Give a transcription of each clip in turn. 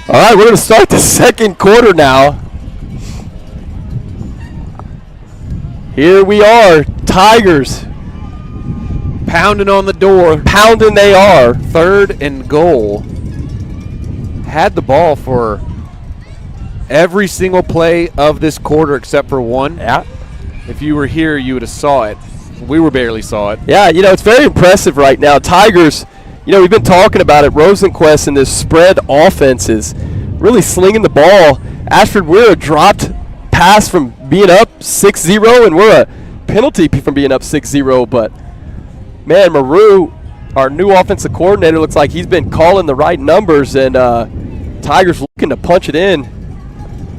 All right, we're going to start the second quarter now. Here we are, Tigers. Pounding on the door. Pounding they are. 3rd and goal. Had the ball for every single play of this quarter except for one. Yeah. If you were here, you would have saw it. We barely saw it. Yeah, it's very impressive right now. Tigers, we've been talking about it. Rosenquist and this spread offenses really slinging the ball. Ashford, we're a dropped pass from being up 6-0, and we're a penalty from being up 6-0. But, man, Maru, our new offensive coordinator, looks like he's been calling the right numbers, and Tigers looking to punch it in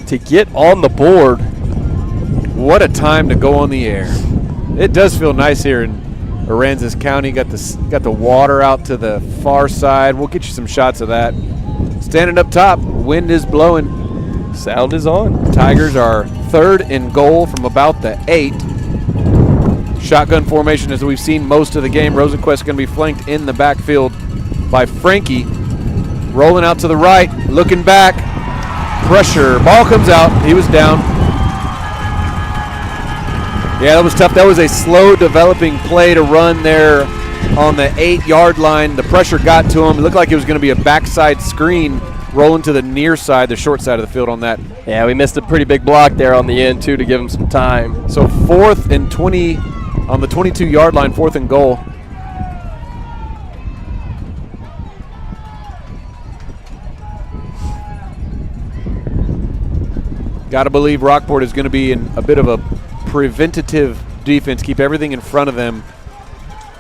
to get on the board. What a time to go on the air. It does feel nice here in Aransas County. Got the water out to the far side. We'll get you some shots of that. Standing up top, wind is blowing. Sound is on. Tigers are 3rd and goal from about the 8. Shotgun formation as we've seen most of the game. Rosenquist going to be flanked in the backfield by Frankie. Rolling out to the right, looking back. Pressure, ball comes out. He was down. Yeah, that was tough. That was a slow developing play to run there on the 8-yard line. The pressure got to him. It looked like it was going to be a backside screen rolling to the near side, the short side of the field on that. Yeah, we missed a pretty big block there on the end, too, to give him some time. So 4th and 20 on the 22-yard line, 4th and goal. Got to believe Rockport is going to be in a bit of a preventative defense, keep everything in front of them,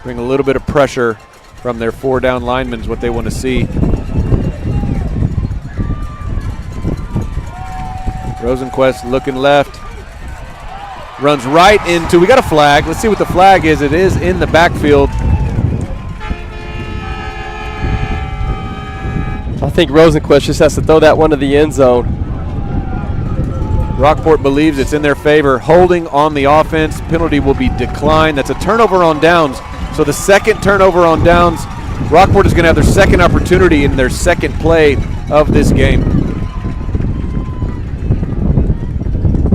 bring a little bit of pressure from their 4-down linemen is what they want to see. Rosenquist looking left, runs right into, we got a flag. Let's see what the flag is. It is in the backfield. I think Rosenquist just has to throw that one to the end zone. Rockport believes it's in their favor. Holding on the offense. Penalty will be declined. That's a turnover on downs. So the second turnover on downs, Rockport is going to have their second opportunity in their second play of this game.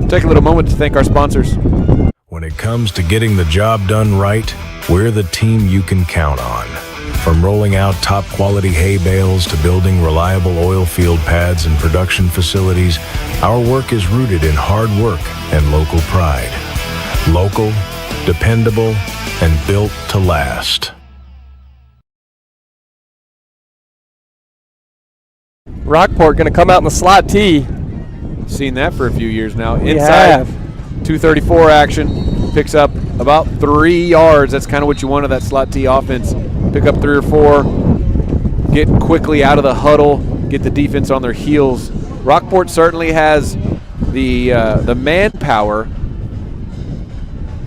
Take a little moment to thank our sponsors. When it comes to getting the job done right, we're the team you can count on. From rolling out top-quality hay bales to building reliable oil field pads and production facilities, our work is rooted in hard work and local pride. Local, dependable, and built to last. Rockport going to come out in the slot T. Seen that for a few years now. We Inside, have. 234 action. Picks up about 3 yards. That's kind of what you want of that slot T offense. Pick up 3 or 4. Get quickly out of the huddle. Get the defense on their heels. Rockport certainly has the manpower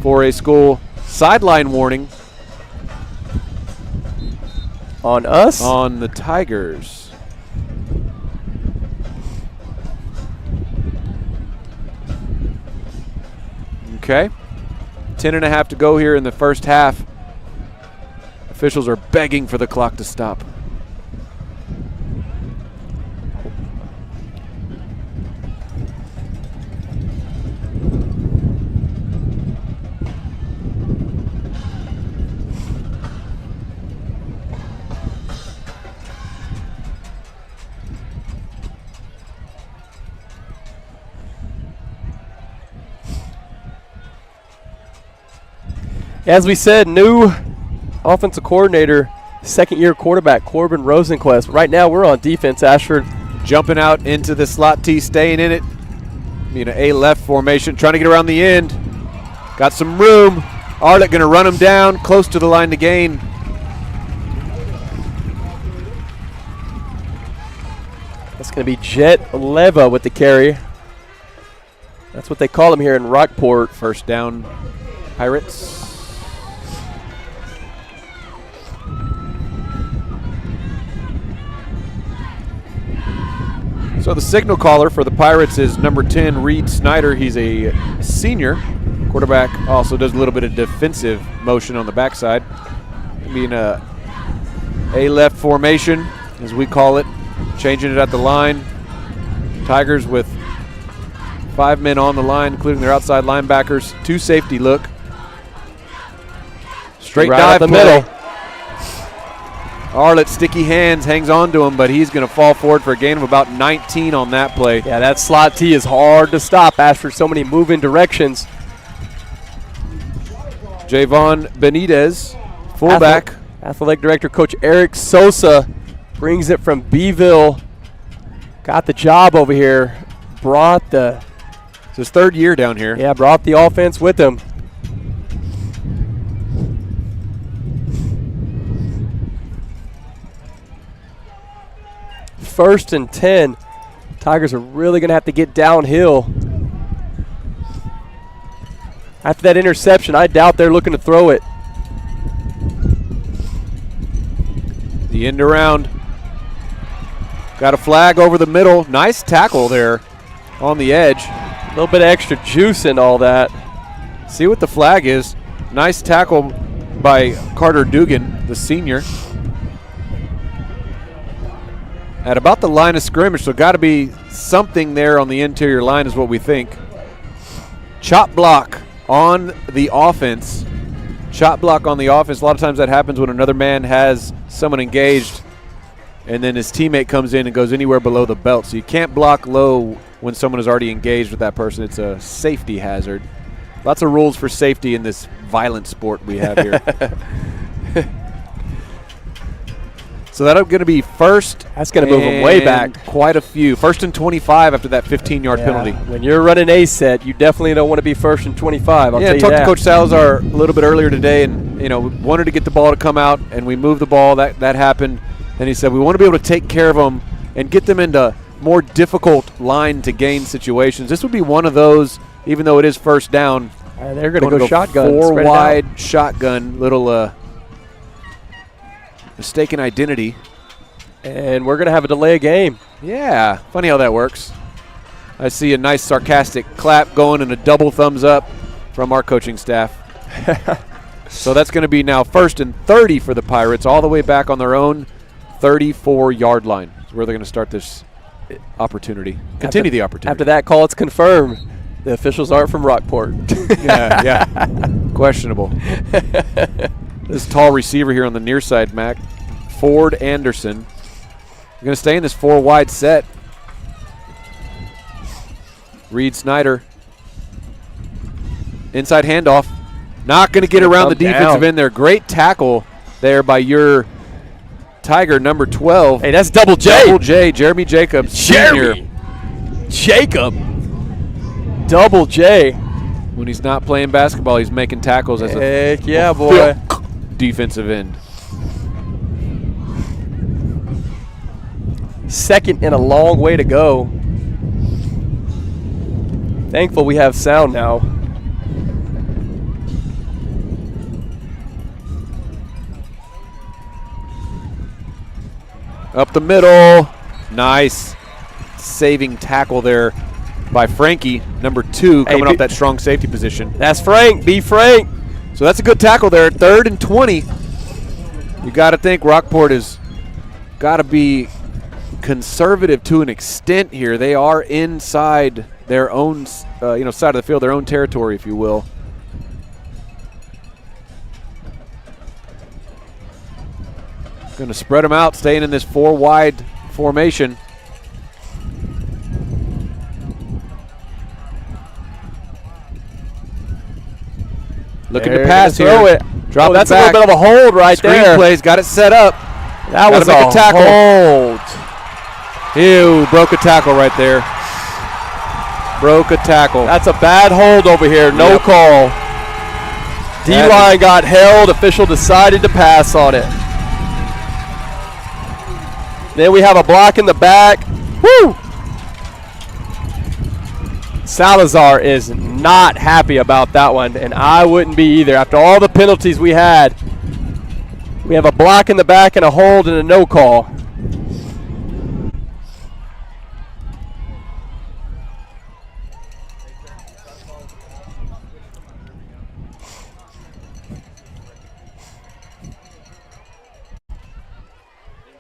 for a school. Sideline warning On us? on the Tigers. Okay. 10.5 to go here in the first half. Officials are begging for the clock to stop. As we said, new offensive coordinator, second-year quarterback, Corbin Rosenquist. Right now we're on defense, Ashford. Jumping out into the slot T, staying in it. A left formation, trying to get around the end. Got some room. Arlett going to run him down, close to the line to gain. That's going to be Jet Leva with the carry. That's what they call him here in Rockport. First down, Pirates. So the signal caller for the Pirates is number 10, Reed Snyder. He's a senior. Quarterback also does a little bit of defensive motion on the backside. Being a left formation, as we call it. Changing it at the line. Tigers with 5 men on the line, including their outside linebackers. 2 safety look. Straight right dive up the play. middle. Arlett, sticky hands, hangs on to him, but he's going to fall forward for a gain of about 19 on that play. Yeah, that slot T is hard to stop. Ashford, so many moving directions. Javon Benitez, fullback. Athletic Director Coach Eric Sosa brings it from Beeville. Got the job over here. It's his 3rd year down here. Yeah, brought the offense with him. First and 10. Tigers are really going to have to get downhill. After that interception, I doubt they're looking to throw it. The end around. Got a flag over the middle. Nice tackle there on the edge. A little bit of extra juice in all that. See what the flag is. Nice tackle by Carter Dugan, the senior. At about the line of scrimmage, so got to be something there on the interior line is what we think. Chop block on the offense. Chop block on the offense. A lot of times that happens when another man has someone engaged and then his teammate comes in and goes anywhere below the belt. So you can't block low when someone is already engaged with that person. It's a safety hazard. Lots of rules for safety in this violent sport we have here. So that's going to be first. That's going to move them way back. Quite a few. First and 25 after that 15-yard penalty. When you're running a set, you definitely don't want to be first and 25. I'll tell you talked that. to Coach Salazar a little bit earlier today, and we wanted to get the ball to come out, and we moved the ball. That happened, and he said we want to be able to take care of them and get them into more difficult line to gain situations. This would be one of those, even though it is first down. They're going to go shotgun. 4 wide shotgun, little mistaken identity. And we're going to have a delay of game. Yeah, funny how that works. I see a nice sarcastic clap going and a double thumbs up from our coaching staff. So that's going to be now first and 30 for the Pirates, all the way back on their own 34-yard line. That's where they're going to start this opportunity. Continue the opportunity. After that call, it's confirmed. The officials aren't from Rockport. yeah. Questionable. This tall receiver here on the near side, Mac. Ford Anderson. We're going to stay in this 4 wide set. Reed Snyder. Inside handoff. Not going to get around the defensive end there. Great tackle there by your Tiger, number 12. Hey, that's Double J. Double J, Jeremy Jacobs. Jeremy Jacob. Double J. When he's not playing basketball, he's making tackles as Heck yeah, boy. Defensive end. Second and a long way to go. Thankful we have sound now. Up the middle. Nice saving tackle there by Frankie, number 2, coming off that strong safety position. That's Frank. Be Frank. So that's a good tackle there. 3rd and 20. You got to think Rockport has got to be conservative to an extent here. They are inside their own, side of the field, their own territory, if you will. Going to spread them out, staying in this 4 wide formation. Looking to pass here. Throw it. Drop that's it back. a little bit of a hold right there. Screenplays, got it set up. That was a tackle. Hold. Ew, broke a tackle right there. Broke a tackle. That's a bad hold over here. No call. D-line got held. Official decided to pass on it. Then we have a block in the back. Woo! Salazar is not happy about that one, and I wouldn't be either. After all the penalties we had, we have a block in the back and a hold and a no call.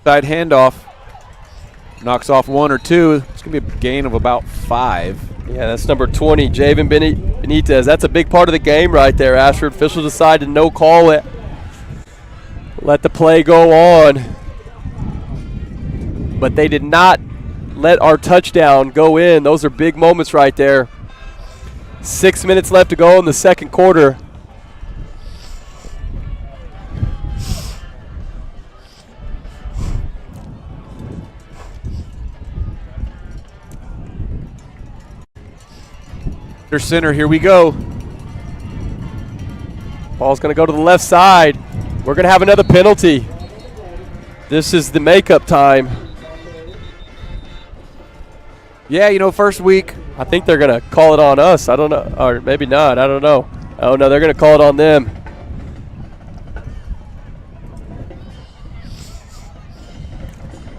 Side handoff. knocks off 1 or 2, it's going to be a gain of about 5. Yeah, that's number 20, Javen Benitez. That's a big part of the game right there. Ashford officials decided to no call it. Let the play go on. But they did not let our touchdown go in. Those are big moments right there. 6 minutes left to go in the second quarter. Center, here we go. Ball's going to go to the left side. We're going to have another penalty. This is the makeup time. Yeah, you know, first week. I think they're going to call it on us. I don't know. Or maybe not. I don't know. Oh, no, they're going to call it on them.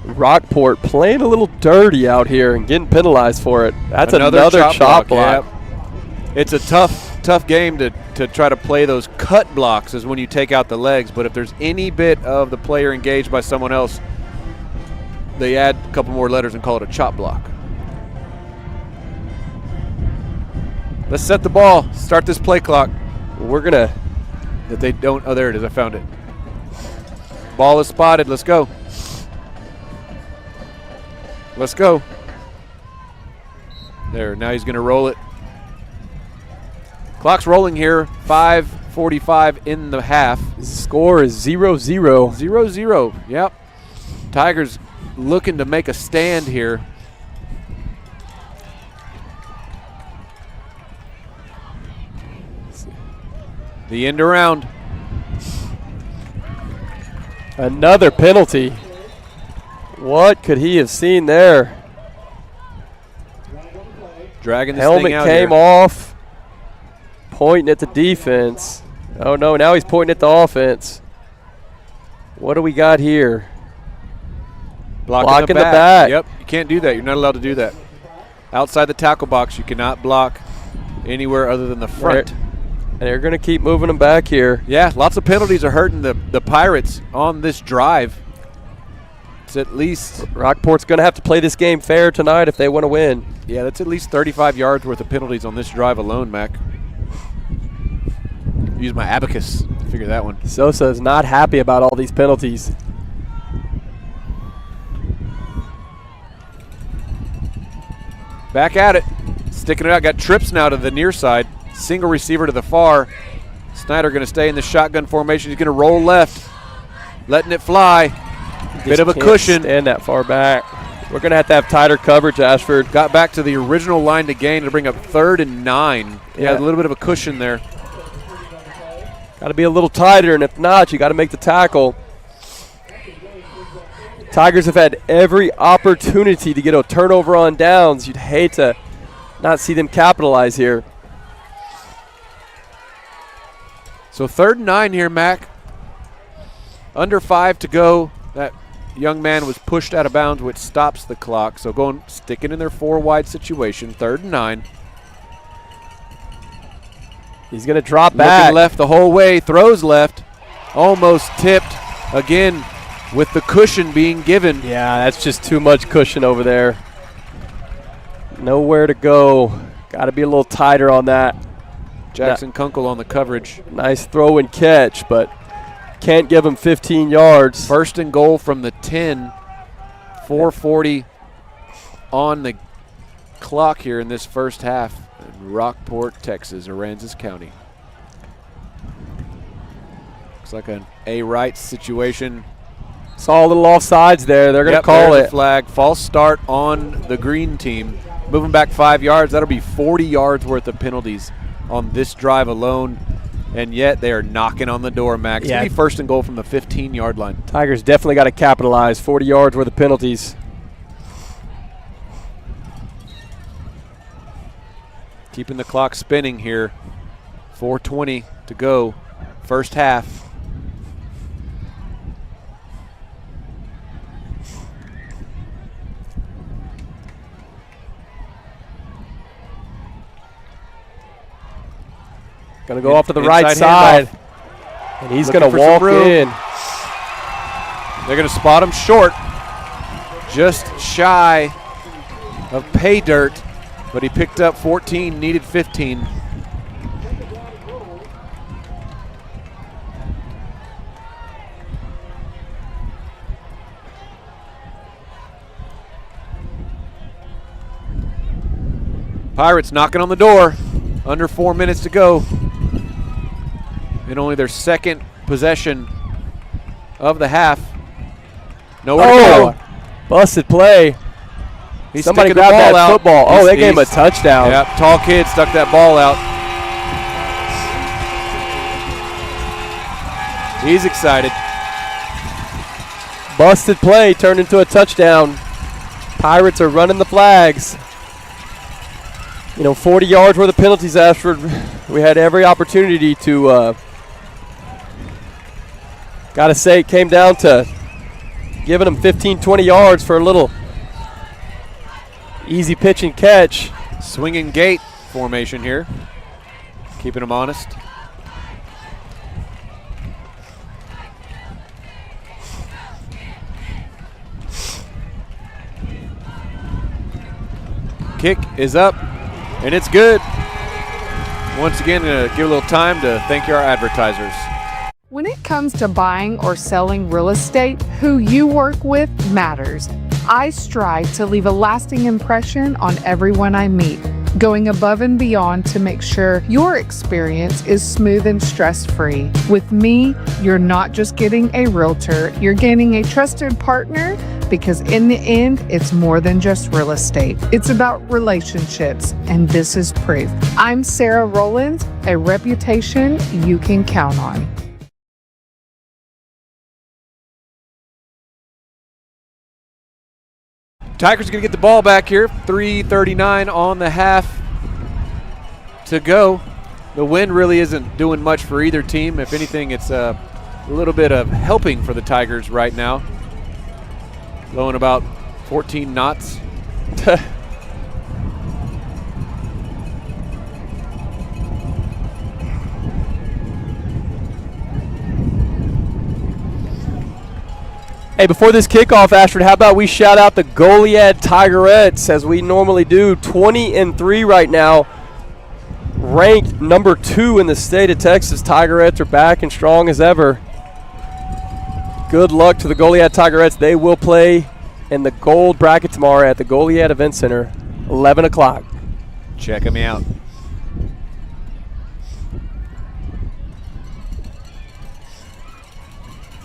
Rockport playing a little dirty out here and getting penalized for it. That's another chop block. Yeah. It's a tough game to try to play those cut blocks is when you take out the legs. But if there's any bit of the player engaged by someone else, they add a couple more letters and call it a chop block. Let's set the ball. Start this play clock. We're going to. That they don't. Oh, there it is. I found it. Ball is spotted. Let's go. Let's go. There. Now he's going to roll it. Clock's rolling here. 5:45 in the half. Score is 0-0. 0-0. Yep. Tigers looking to make a stand here. The end around. Another penalty. What could he have seen there? Dragging this helmet thing out came here. off. Pointing at the defense. Oh, no, now he's pointing at the offense. What do we got here? Blocking the back. Yep, you can't do that. You're not allowed to do that. Outside the tackle box, you cannot block anywhere other than the front. And they're going to keep moving them back here. Yeah, lots of penalties are hurting the Pirates on this drive. It's at least Rockport's going to have to play this game fair tonight if they want to win. Yeah, that's at least 35 yards worth of penalties on this drive alone, Mac. Use my abacus to figure that one. Sosa is not happy about all these penalties. Back at it. Sticking it out. Got trips now to the near side. Single receiver to the far. Snyder going to stay in the shotgun formation. He's going to roll left. Letting it fly. Bit of a cushion. Stand that far back. We're going to have tighter coverage, Ashford. Got back to the original line to gain to bring up 3rd and 9. Yeah, a little bit of a cushion there. Got to be a little tighter, and if not, you got to make the tackle. Tigers have had every opportunity to get a turnover on downs. You'd hate to not see them capitalize here. So 3rd and 9 here, Mac. Under 5 to go. That young man was pushed out of bounds, which stops the clock. So sticking in their 4-wide situation. 3rd and 9. He's going to drop back. Looking left the whole way. Throws left. Almost tipped. Again, with the cushion being given. Yeah, that's just too much cushion over there. Nowhere to go. Got to be a little tighter on that. Jackson Kunkel on the coverage. Nice throw and catch, but can't give him 15 yards. 1st and goal from the 10. 4:40 on the clock here in this first half. In Rockport, Texas, Aransas County. Looks like an A-right situation. Saw a little offsides there. They're going to call it. Flag. False start on the green team. Moving back 5 yards. That'll be 40 yards worth of penalties on this drive alone. And yet they are knocking on the door, Max. It's going to be 1st and goal from the 15-yard line. Tigers definitely got to capitalize. 40 yards worth of penalties. Keeping the clock spinning here. 4:20 to go. First half. Going to go off to the right side. And he's going to walk in. They're going to spot him short. just shy of pay dirt, but he picked up 14, needed 15. Pirates knocking on the door. Under 4 minutes to go. And only their second possession of the half. Nowhere to go. Busted play. Somebody grabbed that football. Oh, they gave him a touchdown. Yep, tall kid stuck that ball out. He's excited. Busted play turned into a touchdown. Pirates are running the flags. 40 yards worth of penalties, Ashford. We had every opportunity to, gotta say, it came down to giving them 15, 20 yards for a little easy pitch and catch. Swinging gate formation here. Keeping them honest. Kick is up. And it's good. Once again, going to give a little time to thank our advertisers. When it comes to buying or selling real estate, who you work with matters. I strive to leave a lasting impression on everyone I meet, going above and beyond to make sure your experience is smooth and stress-free. With me, you're not just getting a realtor, you're gaining a trusted partner, because in the end, it's more than just real estate. It's about relationships, and this is proof. I'm Sarah Rowland, a reputation you can count on. Tigers going to get the ball back here. 3:39 on the half to go. The wind really isn't doing much for either team. If anything, it's a little bit of helping for the Tigers right now. Blowing about 14 knots. Hey, before this kickoff, Ashford, how about we shout out the Goliad Tigerettes as we normally do. 20-3 right now. Ranked number 2 in the state of Texas. Tigerettes are back and strong as ever. Good luck to the Goliad Tigerettes. They will play in the gold bracket tomorrow at the Goliad Event Center, 11 o'clock. Check them out.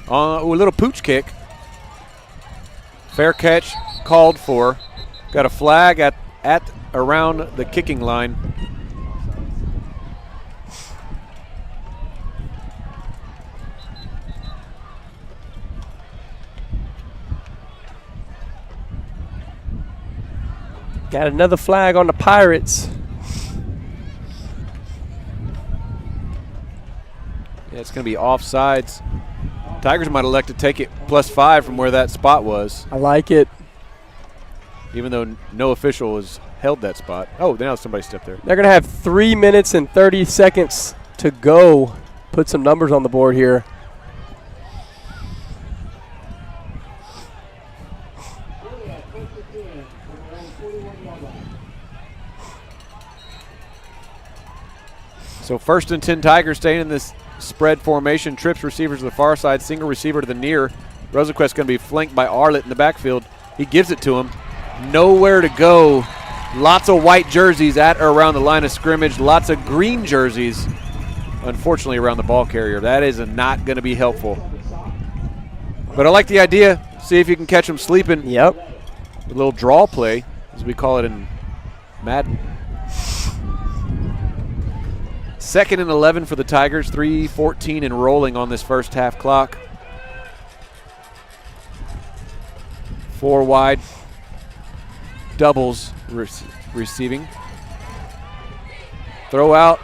A little pooch kick. Fair catch called for. Got a flag at around the kicking line. Got another flag on the Pirates. Yeah, it's going to be offsides. Tigers might elect to take it +5 from where that spot was. I like it. Even though no official has held that spot. Oh, now somebody stepped there. They're going to have 3 minutes and 30 seconds to go. Put some numbers on the board here. So 1st and 10 Tigers staying in this spread formation. Trips receivers to the far side, single receiver to the near. Rosenquist going to be flanked by Arlett in the backfield. He gives it to him. Nowhere to go. Lots of white jerseys at or around the line of scrimmage. Lots of green jerseys, unfortunately, around the ball carrier. That is not going to be helpful. But I like the idea. See if you can catch him sleeping. Yep. A little draw play, as we call it in Madden. 2nd and 11 for the Tigers. 3:14 and rolling on this first half clock. 4 wide. Doubles receiving. Throw out.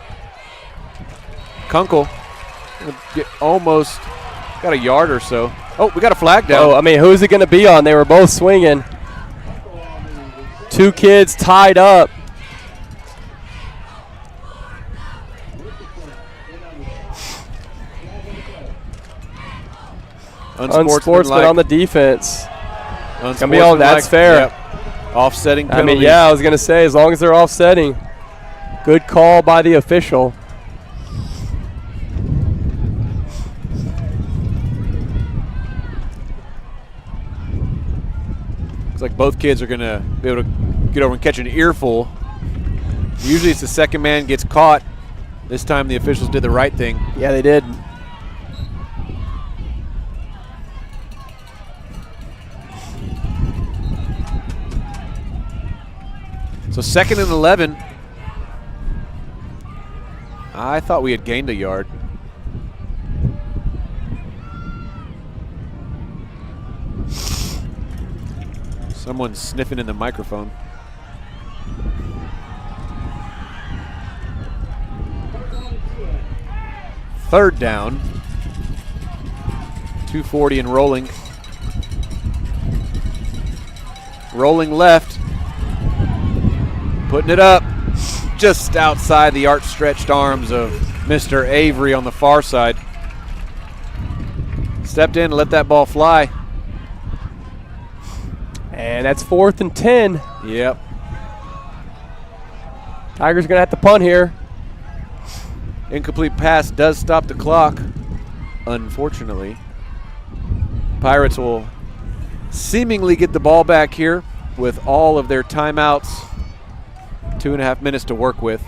Kunkel almost got a yard or so. Oh, we got a flag down. Oh, I mean, who's it going to be on? They were both swinging. 2 kids tied up. Unsportsmanlike on the defense. Gonna be all, that's fair. Yep. Offsetting penalties. I mean, yeah, I was gonna say, as long as they're offsetting, good call by the official. Looks like both kids are gonna be able to get over and catch an earful. Usually it's the second man gets caught. This time the officials did the right thing. Yeah, they did. So 2nd and 11. I thought we had gained a yard. Someone's sniffing in the microphone. Third down. 2:40 and rolling. Rolling left. Putting it up just outside the outstretched arms of Mr. Avery on the far side. Stepped in and let that ball fly. And that's 4th and 10. Yep. Tigers gonna have to punt here. Incomplete pass does stop the clock, unfortunately. Pirates will seemingly get the ball back here with all of their timeouts. 2.5 minutes to work with.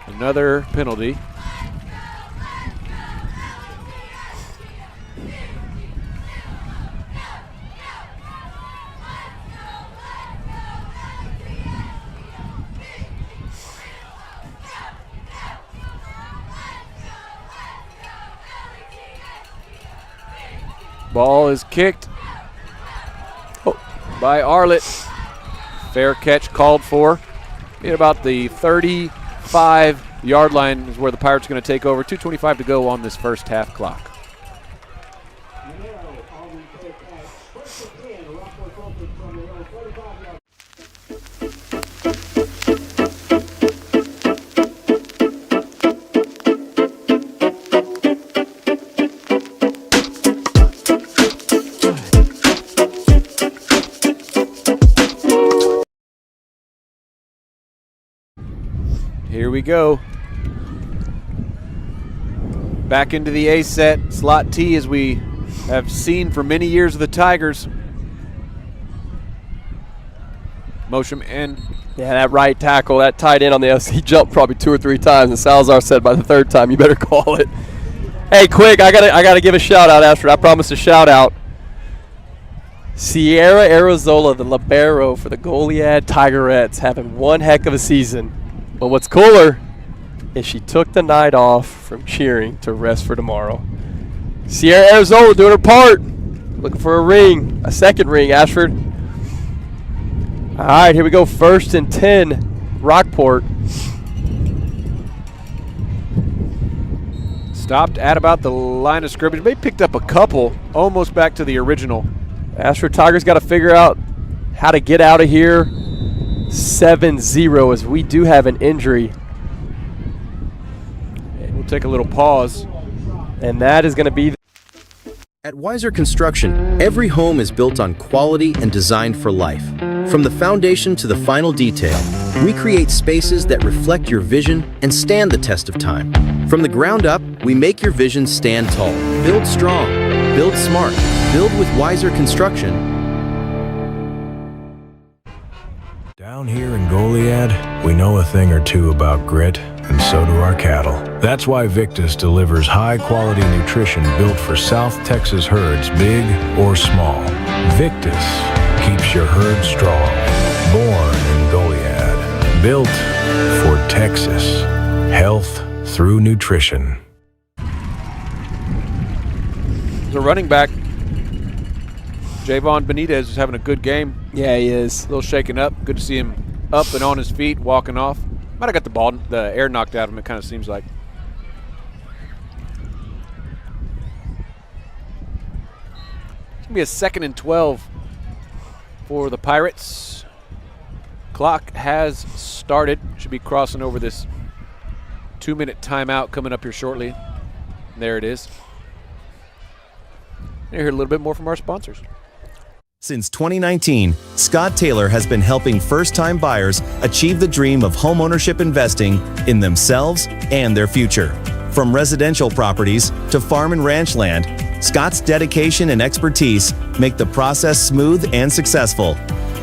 Another penalty. Ball is kicked by Arlett. Fair catch called for. At about the 35-yard line is where the Pirates are going to take over. 2:25 to go on this first half clock. Here we go. Back into the A set, slot T, as we have seen for many years of the Tigers. Motion and Yeah, that right tackle, that tight end on the he jumped probably 2 or 3 times, and Salazar said by the 3rd time, you better call it. Hey, quick, I gotta give a shout out, Ashford. I promised a shout out. Sierra Arizola, the libero for the Goliad Tigerettes, having one heck of a season. But what's cooler is she took the night off from cheering to rest for tomorrow. Sierra Arizola doing her part. Looking for a ring, a 2nd ring, Ashford. All right, here we go. 1st and 10, Rockport. stopped at about the line of scrimmage. They picked up a couple, almost back to the original. Ashford Tigers got to figure out how to get out of here. 7-0 as we do have an injury. We'll take a little pause. And that is going to be... At Weiser Construction, every home is built on quality and designed for life. From the foundation to the final detail, we create spaces that reflect your vision and stand the test of time. From the ground up, we make your vision stand tall. Build strong, build smart, build with Weiser Construction. Down here in Goliad, we know a thing or two about grit, and so do our cattle. That's why Victus delivers high-quality nutrition built for South Texas herds, big or small. Victus keeps your herd strong. Born in Goliad, built for Texas. Health through nutrition. The running back, Javon Benitez is having a good game. Yeah, he is. A little shaken up. Good to see him up and on his feet, walking off. Might have got the air knocked out of him, it kind of seems like. It's going to be a 2nd and 12 for the Pirates. Clock has started. Should be crossing over this 2-minute timeout coming up here shortly. There it is. Hear a little bit more from our sponsors. Since 2019, Scott Taylor has been helping first-time buyers achieve the dream of homeownership investing in themselves and their future. From residential properties to farm and ranch land, Scott's dedication and expertise make the process smooth and successful.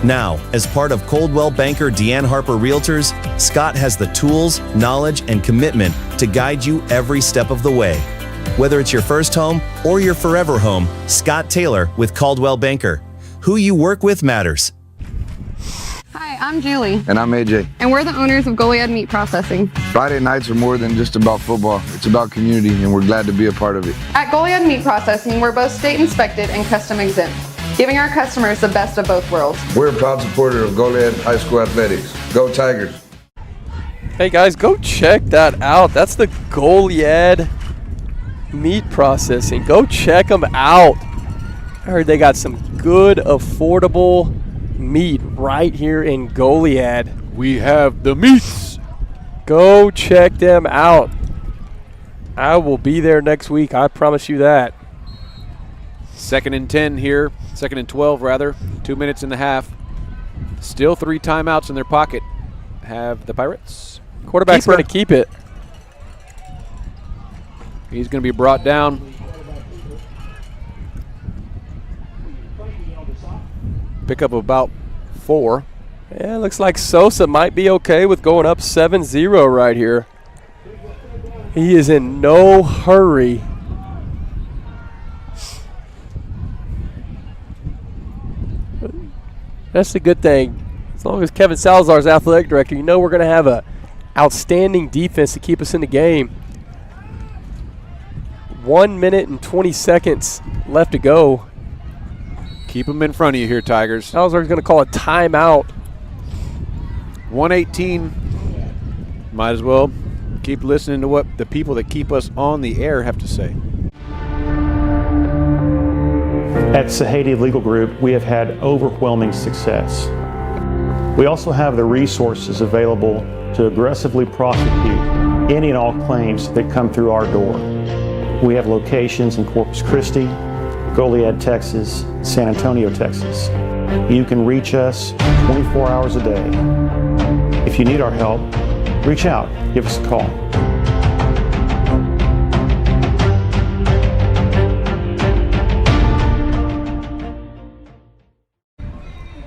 Now, as part of Coldwell Banker Deanne Harper Realtors, Scott has the tools, knowledge, and commitment to guide you every step of the way. Whether it's your first home or your forever home, Scott Taylor with Coldwell Banker. Who you work with matters. Hi, I'm Julie. And I'm AJ. And we're the owners of Goliad Meat Processing. Friday nights are more than just about football. It's about community, and we're glad to be a part of it. At Goliad Meat Processing, we're both state inspected and custom exempt, giving our customers the best of both worlds. We're a proud supporter of Goliad High School Athletics. Go Tigers. Hey guys, go check that out. That's the Goliad Meat Processing. Go check them out. I heard they got some good, affordable meat right here in Goliad. We have the meats. Go check them out. I will be there next week. I promise you that. 2nd and 10 here. 2nd and 12, rather. 2 minutes and a half. Still 3 timeouts in their pocket. Have the Pirates. Quarterback's going to keep it. He's going to be brought down. Pickup of about 4. Yeah, looks like Sosa might be okay with going up 7-0 right here. He is in no hurry. That's the good thing. As long as Kevin Salazar's athletic director, you know we're going to have a outstanding defense to keep us in the game. 1 minute and 20 seconds left to go. Keep them in front of you here, Tigers. Salazar's going to call a timeout. 118. Might as well keep listening to what the people that keep us on the air have to say. At Sahadi Legal Group, we have had overwhelming success. We also have the resources available to aggressively prosecute any and all claims that come through our door. We have locations in Corpus Christi, Goliad, Texas, San Antonio, Texas. You can reach us 24 hours a day. If you need our help, reach out, give us a call.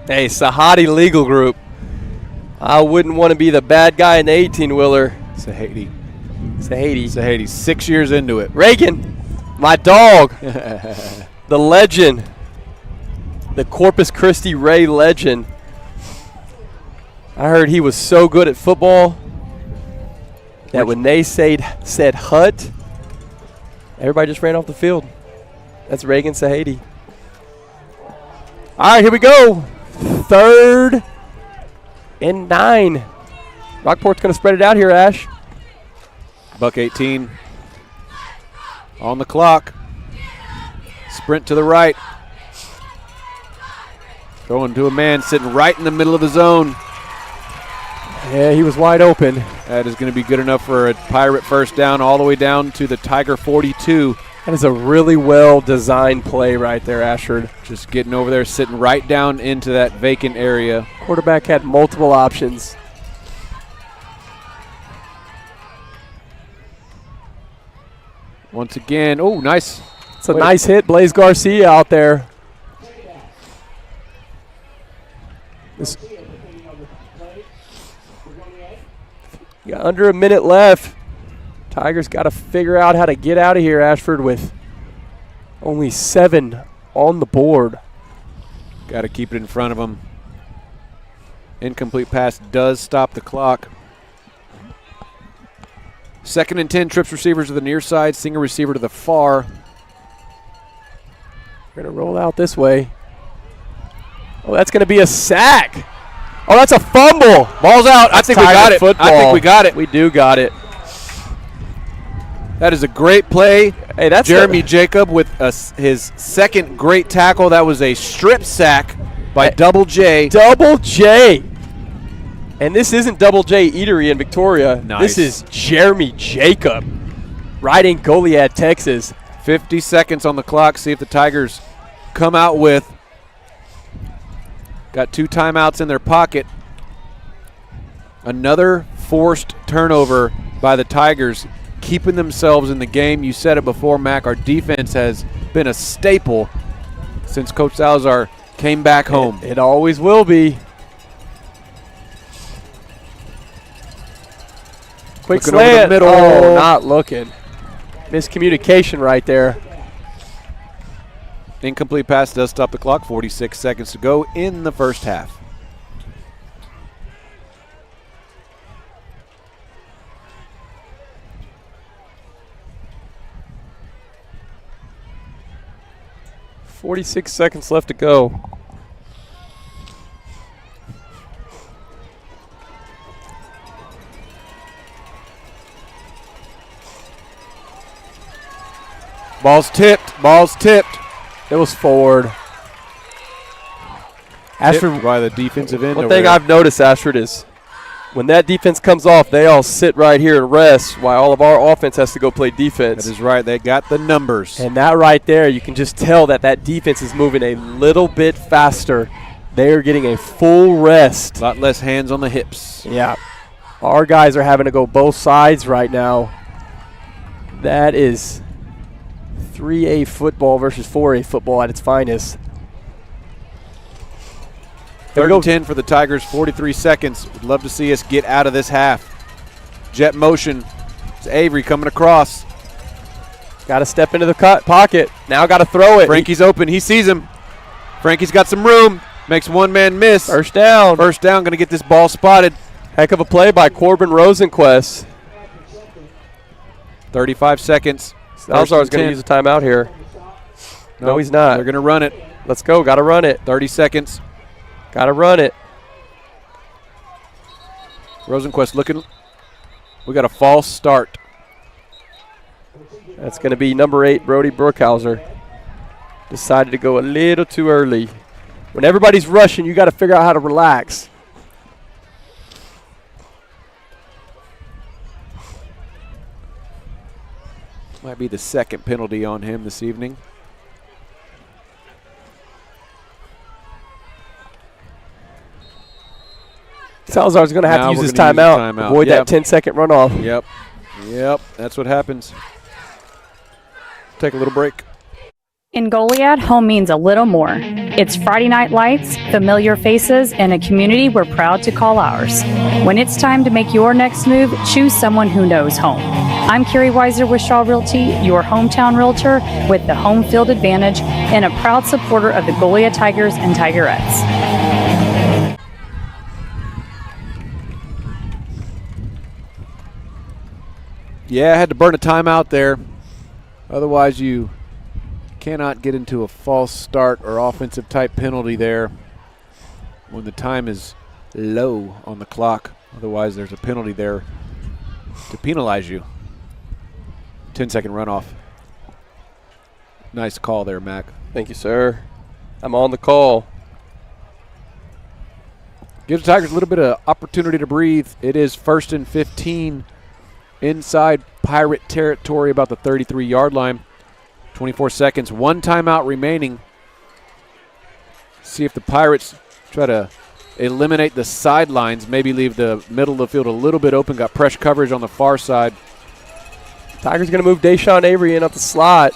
Hey, Sahadi Legal Group. I wouldn't want to be the bad guy in the 18-wheeler. Sahadi. 6 years into it. Reagan, my dog. The legend. The Corpus Christi Ray legend. I heard he was so good at football that when they said hut, everybody just ran off the field. That's Reagan Sahadi. All right, here we go. 3rd and 9. Rockport's going to spread it out here, Ash. Buck 18 on the clock. Sprint to the right. Throwing to a man sitting right in the middle of the zone. Yeah, he was wide open. That is going to be good enough for a Pirate first down all the way down to the Tiger 42. That is a really well-designed play right there, Ashford. Just getting over there, sitting right down into that vacant area. Quarterback had multiple options. Once again, oh, nice. It's a nice hit, Blaze Garcia out there. Got under a minute left. Tigers got to figure out how to get out of here, Ashford, with only 7 on the board. Got to keep it in front of them. Incomplete pass does stop the clock. 2nd and 10, trips receivers to the near side, single receiver to the far. We're going to roll out this way. Oh, that's going to be a sack. Oh, that's a fumble. Ball's out. I think we got it. Football. I think we got it. We do got it. That is a great play. Hey, that's Jeremy Jacob with his second great tackle. That was a strip sack by Double J. Double J. And this isn't Double J Eatery in Victoria. Nice. This is Jeremy Jacob, right in Goliad, Texas. 50 seconds on the clock. See if the Tigers come out with. Got 2 timeouts in their pocket. Another forced turnover by the Tigers, keeping themselves in the game. You said it before, Mac. Our defense has been a staple since Coach Salazar came back home. It always will be. Quick Looking over the slant. middle. Oh, not looking. Miscommunication right there. Incomplete pass does stop the clock. 46 seconds to go in the first half. .46 left to go. Ball's tipped. Ball's tipped. It was forward. Ashford, Tipped by the defensive end. one over thing there. I've noticed, Ashford, is when that defense comes off, they all sit right here and rest while all of our offense has to go play defense. That is right. They got the numbers. And that right there, you can just tell that that defense is moving a little bit faster. They are getting a full rest. A lot less hands on the hips. Yeah. Our guys are having to go both sides right now. That is 3A football versus 4A football at its finest. Third and 10 for the Tigers, 43 seconds. Would love to see us get out of this half. Jet motion. It's Avery coming across. Got to step into the pocket. Now got to throw it. Frankie's open. He sees him. Frankie's got some room. Makes one man miss. First down. First down. Going to get this ball spotted. Heck of a play by Corbin Rosenquist. 35 seconds. Salazar's going to use a timeout here. No, he's not. They're going to run it. Let's go. Got to run it. 30 seconds. Got to run it. Rosenquist looking. We got a false start. That's going to be number 8, Brody Brookhauser. Decided to go a little too early. When everybody's rushing, you got to figure out how to relax. Might be the second penalty on him this evening. Salazar's going to have Now to use we're his gonna use timeout. the timeout. Avoid Yep. that 10-second runoff. Yep. That's what happens. Take a little break. In Goliad, home means a little more. It's Friday night lights, familiar faces, and a community we're proud to call ours. When it's time to make your next move, choose someone who knows home. I'm Carrie Weiser with Shaw Realty, your hometown realtor with the home field advantage and a proud supporter of the Goliad Tigers and Tigerettes. Yeah, I had to burn a timeout there. Otherwise, you cannot get into a false start or offensive type penalty there when the time is low on the clock. Otherwise, there's a penalty there to penalize you. 10-second runoff. Nice call there, Mac. Thank you, sir. I'm on the call. Gives the Tigers a little bit of opportunity to breathe. It is 1st and 15 inside Pirate territory, about the 33-yard line. 24 seconds, 1 timeout remaining. See if the Pirates try to eliminate the sidelines, maybe leave the middle of the field a little bit open. Got press coverage on the far side. Tigers going to move Deshaun Avery in up the slot.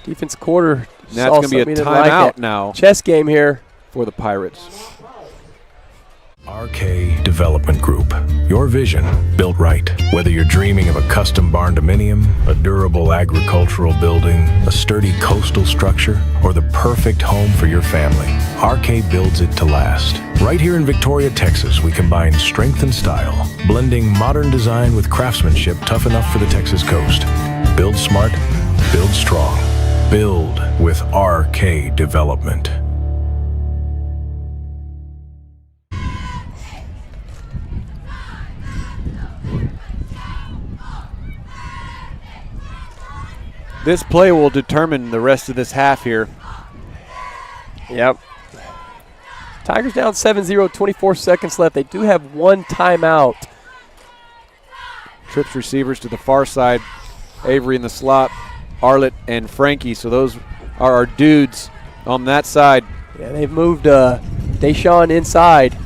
Defense quarter. Now it's going to be a timeout now. Chess game here for the Pirates. RK Development Group. Your vision built right. Whether you're dreaming of a custom barn-dominium, a durable agricultural building, a sturdy coastal structure, or the perfect home for your family, RK builds it to last. Right here in Victoria, Texas, we combine strength and style, blending modern design with craftsmanship tough enough for the Texas coast. Build smart, build strong. Build with RK Development. This play will determine the rest of this half here. Yep. Tigers down 7-0, 24 seconds left. They do have one timeout. Trips receivers to the far side. Avery in the slot, Arlett and Frankie. So those are our dudes on that side. Yeah, they've moved Deshaun inside.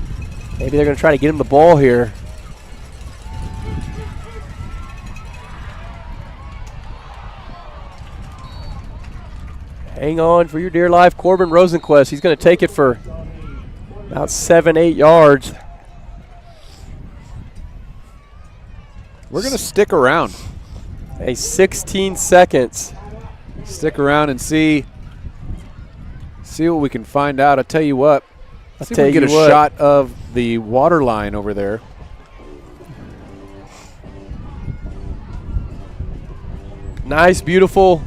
Maybe they're going to try to get him the ball here. Hang on for your dear life, Corbin Rosenquist. He's going to take it for about 7-8 yards. We're going to stick around. 16 seconds. Stick around and see what we can find out. I'll tell you what. Let's see if we can get a shot of the water line over there. Nice, beautiful.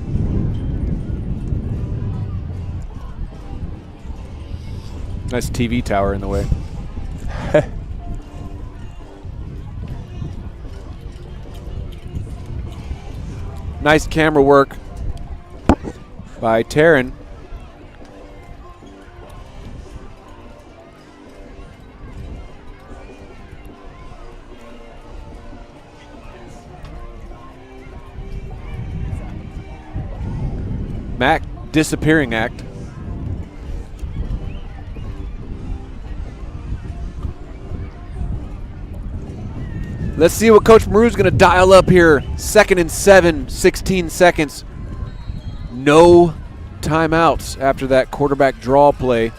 Nice TV tower in the way. Nice camera work by Taryn. Mac disappearing act. Let's see what Coach Maru's going to dial up here. 2nd and 7, 16 seconds. No timeouts after that quarterback draw play.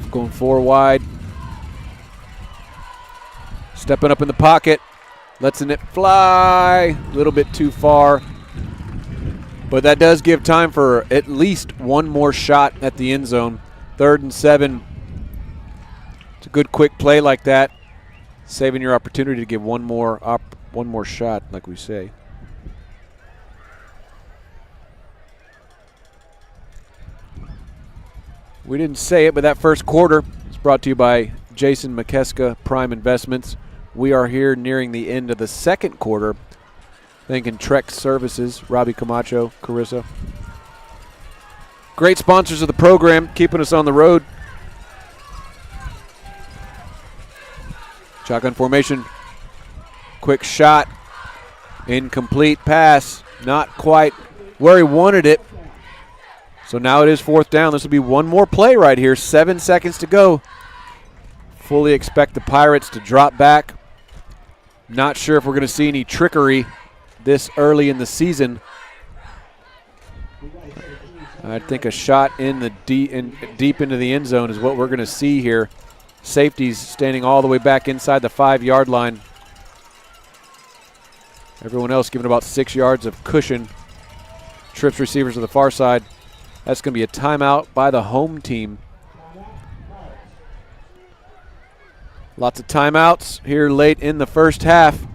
Going 4 wide. Stepping up in the pocket. Letting it fly. A little bit too far. But that does give time for at least one more shot at the end zone. 3rd and 7. It's a good quick play like that, saving your opportunity to give one more shot, like we say. We didn't say it, but that first quarter is brought to you by Jason McKeska Prime Investments. We are here nearing the end of the second quarter. Thanking Trek Services, Robbie Camacho, Carissa. Great sponsors of the program, keeping us on the road. Shotgun formation. Quick shot. Incomplete pass. Not quite where he wanted it. So now it is 4th down. This will be one more play right here. 7 seconds to go. Fully expect the Pirates to drop back. Not sure if we're going to see any trickery this early in the season. I think a shot in the deep into the end zone is what we're going to see here. Safeties standing all the way back inside the 5-yard line. Everyone else giving about 6 yards of cushion. Trips receivers to the far side. That's going to be a timeout by the home team. Lots of timeouts here late in the first half.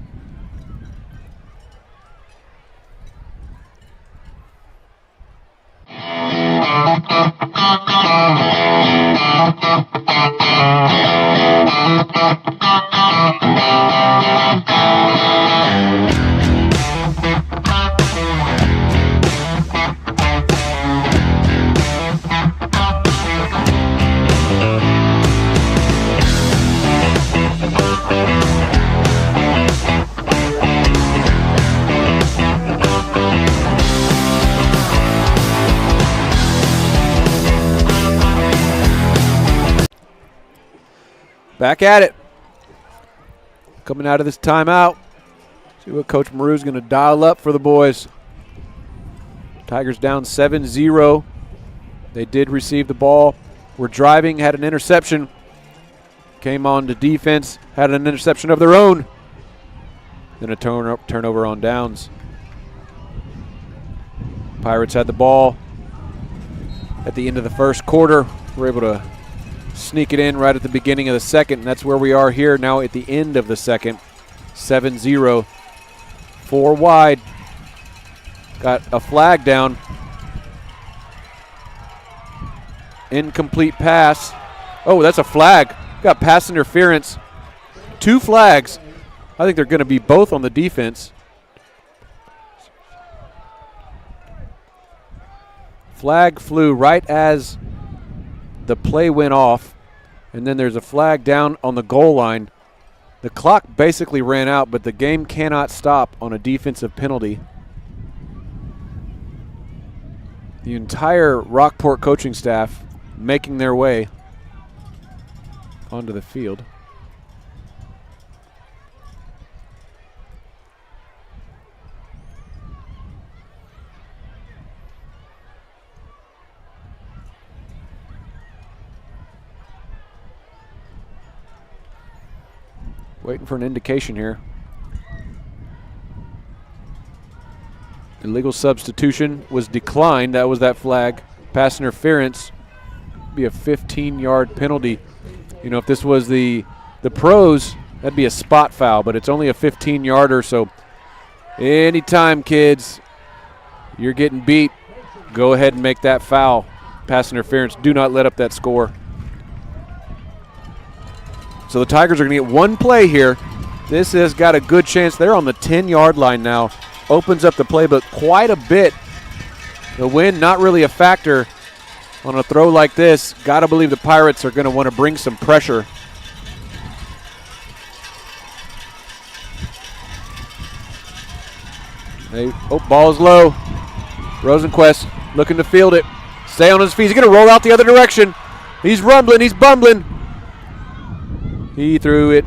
Back at it. Coming out of this timeout. See what Coach Maru's going to dial up for the boys. Tigers down 7-0. They did receive the ball. Were driving, had an interception. Came on to defense, had an interception of their own. Then a turnover on downs. Pirates had the ball at the end of the first quarter. Were able to sneak it in right at the beginning of the second. And that's where we are here now at the end of the second. 7-0. 4 wide. Got a flag down. Incomplete pass. Oh, that's a flag. Got pass interference. 2 flags. I think they're going to be both on the defense. Flag flew right as the play went off, and then there's a flag down on the goal line. The clock basically ran out, but the game cannot stop on a defensive penalty. The entire Rockport coaching staff making their way onto the field. Waiting for an indication here. Illegal substitution was declined. That was that flag. Pass interference. Be a 15-yard penalty. You know, if this was the pros, that'd be a spot foul, but it's only a 15-yarder. So anytime, kids, you're getting beat, go ahead and make that foul. Pass interference. Do not let up that score. So the Tigers are going to get one play here. This has got a good chance. They're on the 10-yard line now. Opens up the playbook quite a bit. The wind not really a factor on a throw like this. Got to believe the Pirates are going to want to bring some pressure. Ball's low. Rosenquist looking to field it. Stay on his feet. He's going to roll out the other direction. He's rumbling. He's bumbling. He threw it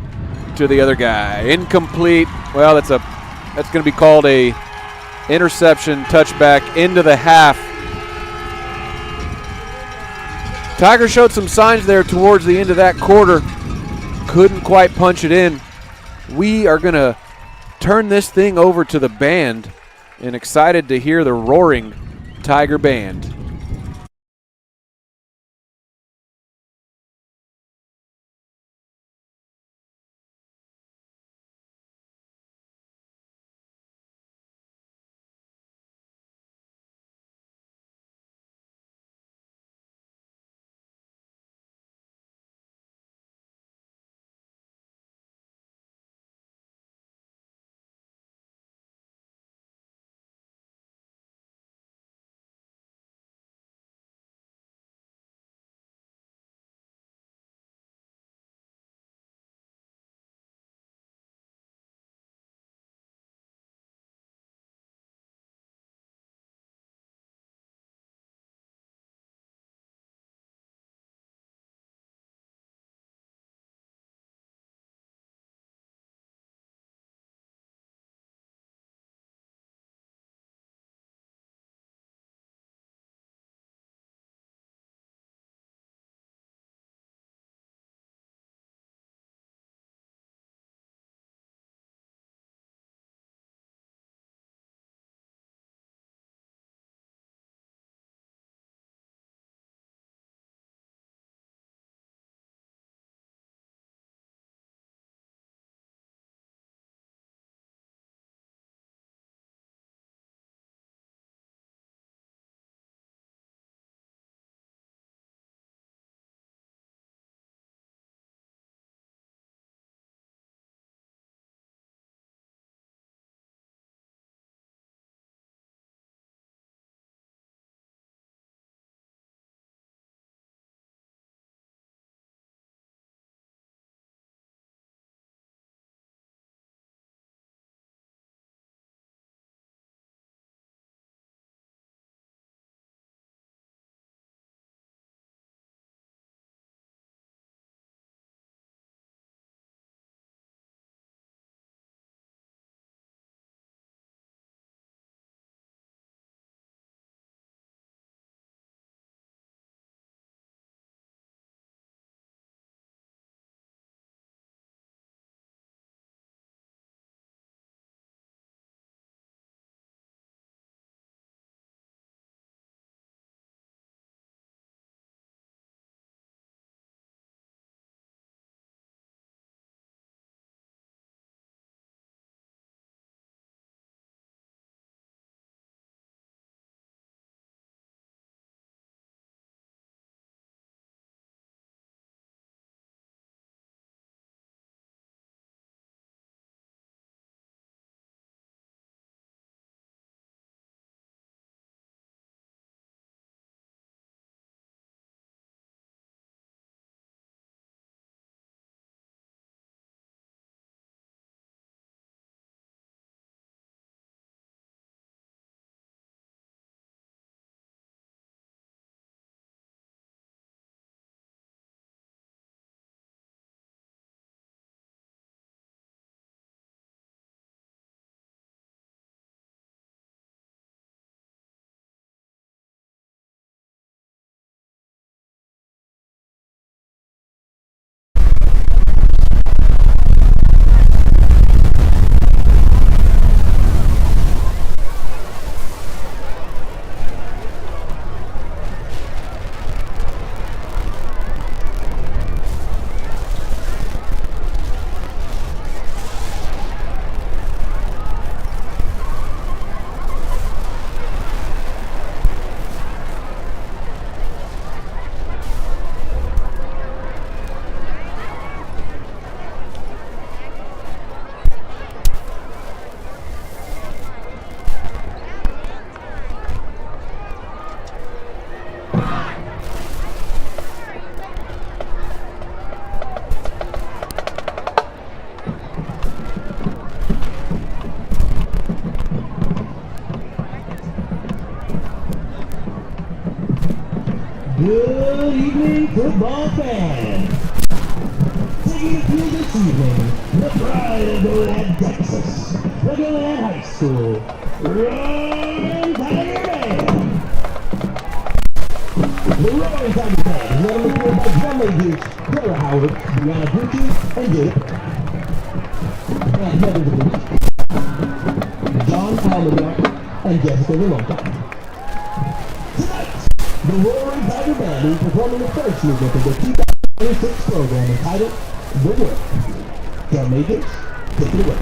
to the other guy. Incomplete. Well, that's going to be called a interception, touchback into the half. Tigers showed some signs there towards the end of that quarter. Couldn't quite punch it in. We are going to turn this thing over to the band, and excited to hear the roaring Tiger band. Good evening, football fans. Taking it through this evening, the pride of Goliad, Texas, the Goliad High School, Roaring Tiger Band. The Roaring Tiger Band is led on the field by drum majors Clara Howard, Brianna Gucci, and Jada. And members of the week, John Almadar and Jessica Villanca. Tonight, the Roaring Tiger Band will be performing the first movement of the 2026 program entitled The Work. Drum majors, take it away.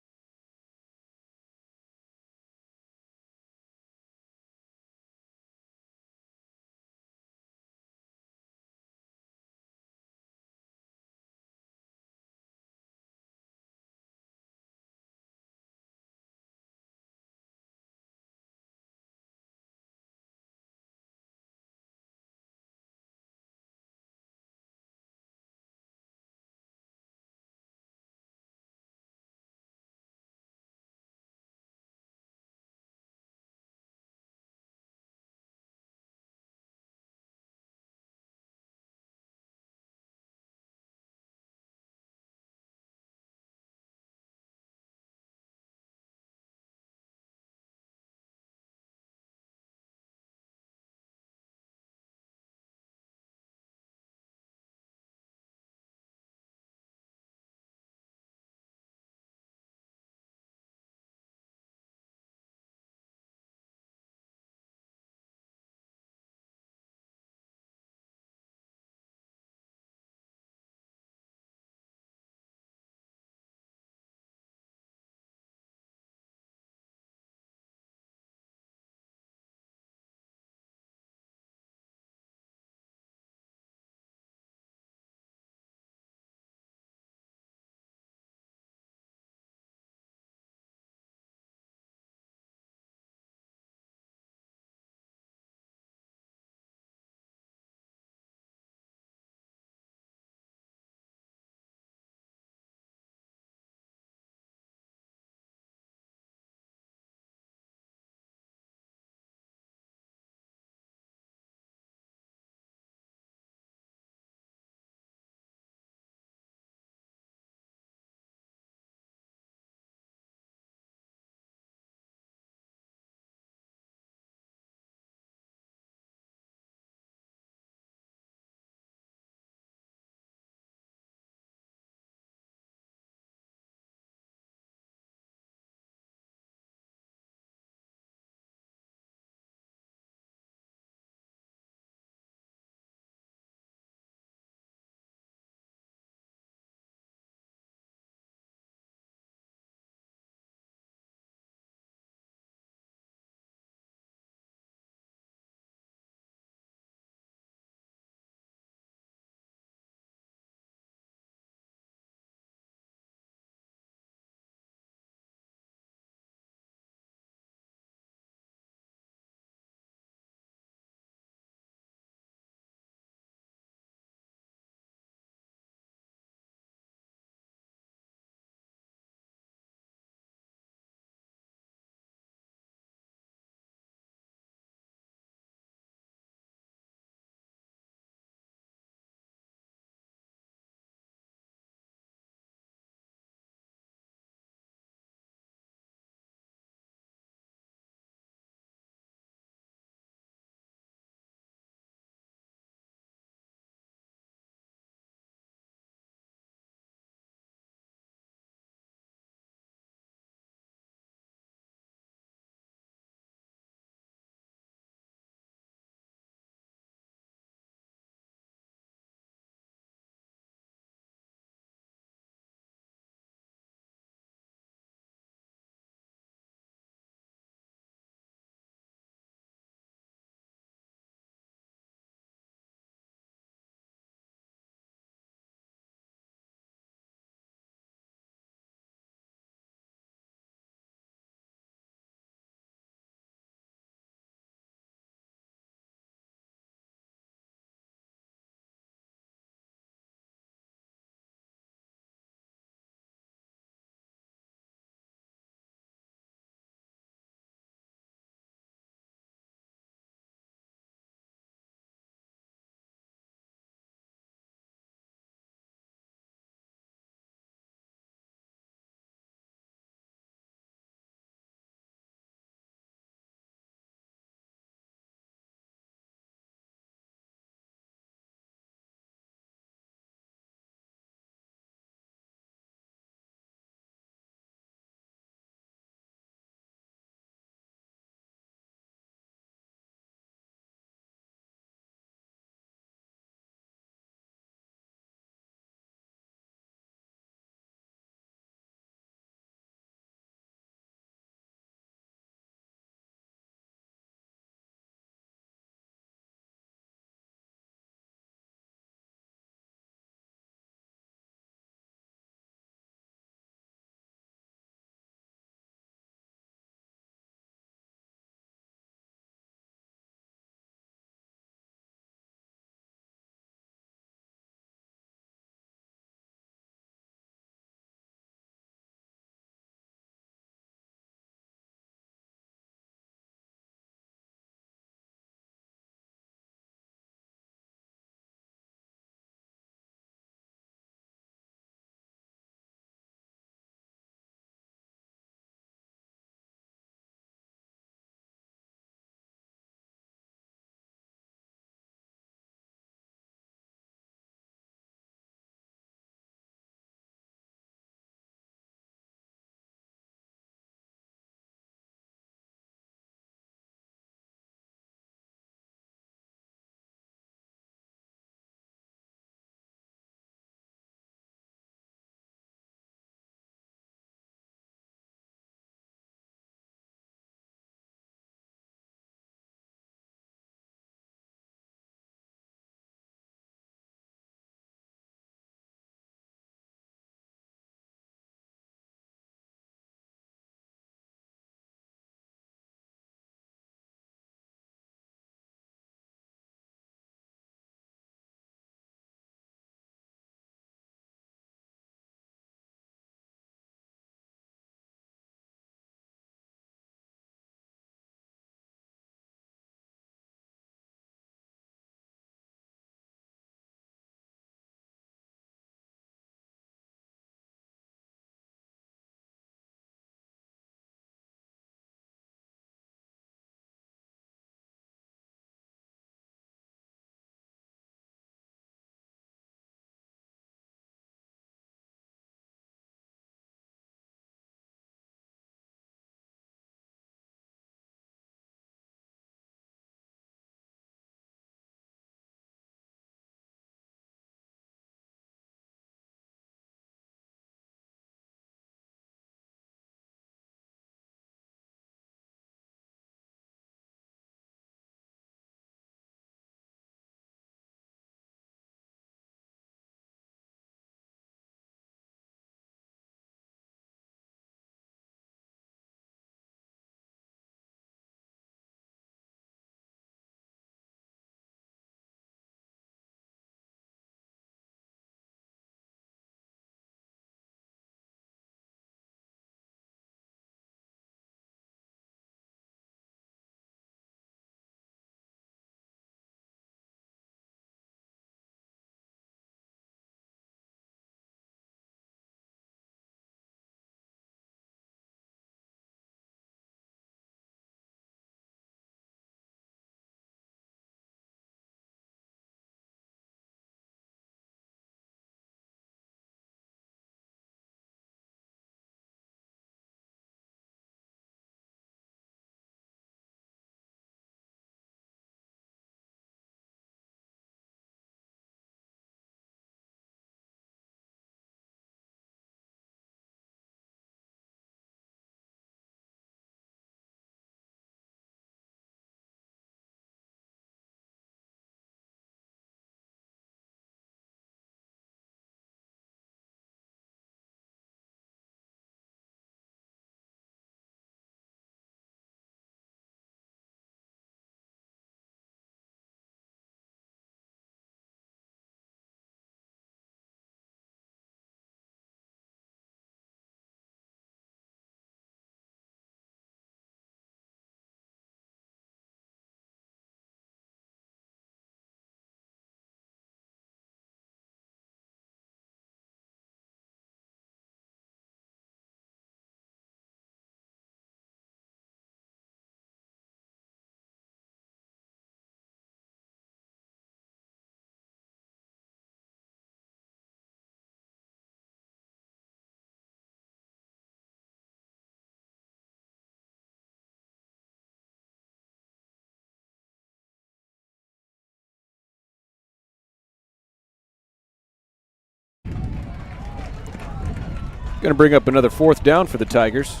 Going to bring up another 4th down for the Tigers.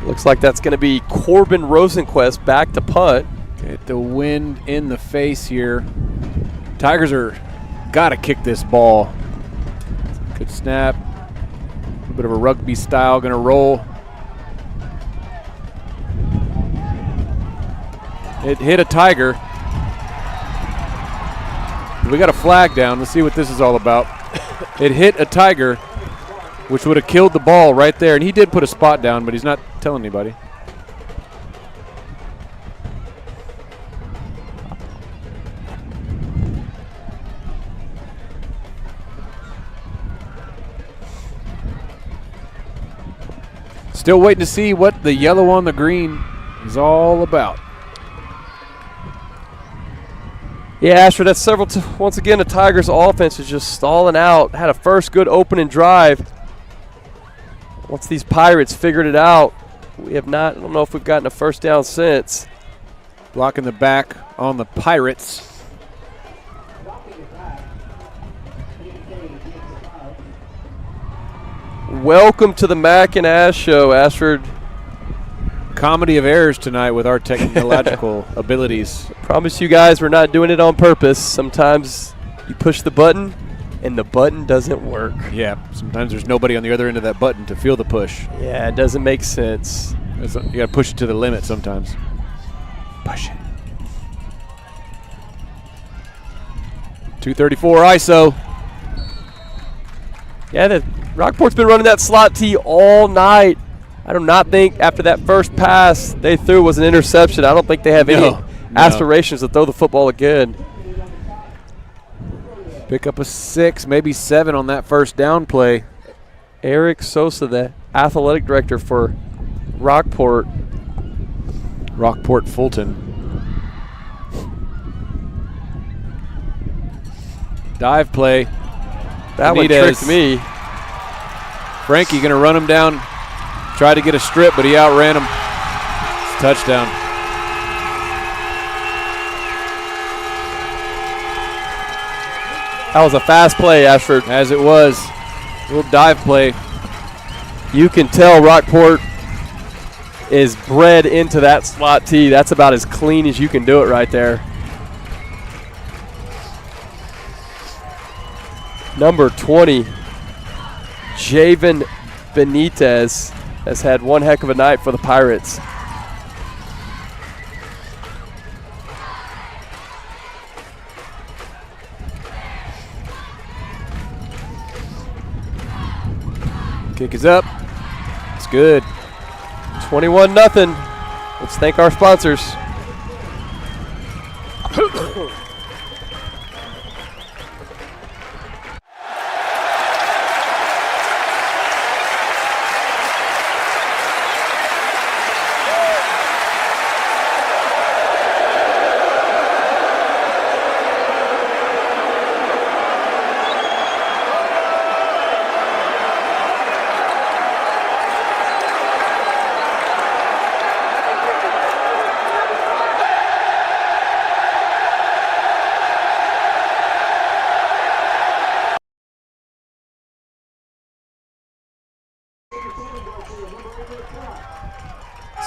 Looks like that's going to be Corbin Rosenquist back to punt. Get the wind in the face here. Tigers are got to kick this ball. Good snap. A little bit of a rugby style, going to roll. It hit a Tiger. We got a flag down. Let's see what this is all about. It hit a Tiger, which would have killed the ball right there. And he did put a spot down, but he's not telling anybody. Still waiting to see what the yellow on the green is all about. Yeah, Ashford, that's once again, the Tigers' offense is just stalling out. Had a first good opening drive. Once these Pirates figured it out, we have not, I don't know if we've gotten a first down since. Blocking the back on the Pirates. Welcome to the Mac and Ash Show, Ashford. Comedy of errors tonight with our technological abilities. Promise you guys we're not doing it on purpose. Sometimes you push the button and the button doesn't work. Yeah, sometimes there's nobody on the other end of that button to feel the push. Yeah, it doesn't make sense. You got to push it to the limit sometimes. Push it. 234 ISO. Yeah, the Rockport's been running that slot T all night. I do not think after that first pass they threw was an interception. I don't think they have any aspirations to throw the football again. Pick up a 6, maybe 7 on that first down play. Eric Sosa, the athletic director for Rockport. Rockport Fulton. Dive play. That one tricked me. Frankie going to run him down. Tried to get a strip, but he outran him. It's a touchdown. That was a fast play, Ashford. As it was. A little dive play. You can tell Rockport is bred into that slot T. That's about as clean as you can do it right there. Number 20, Javen Benitez, has had one heck of a night for the Pirates. Kick is up. It's good. 21-0. Let's thank our sponsors.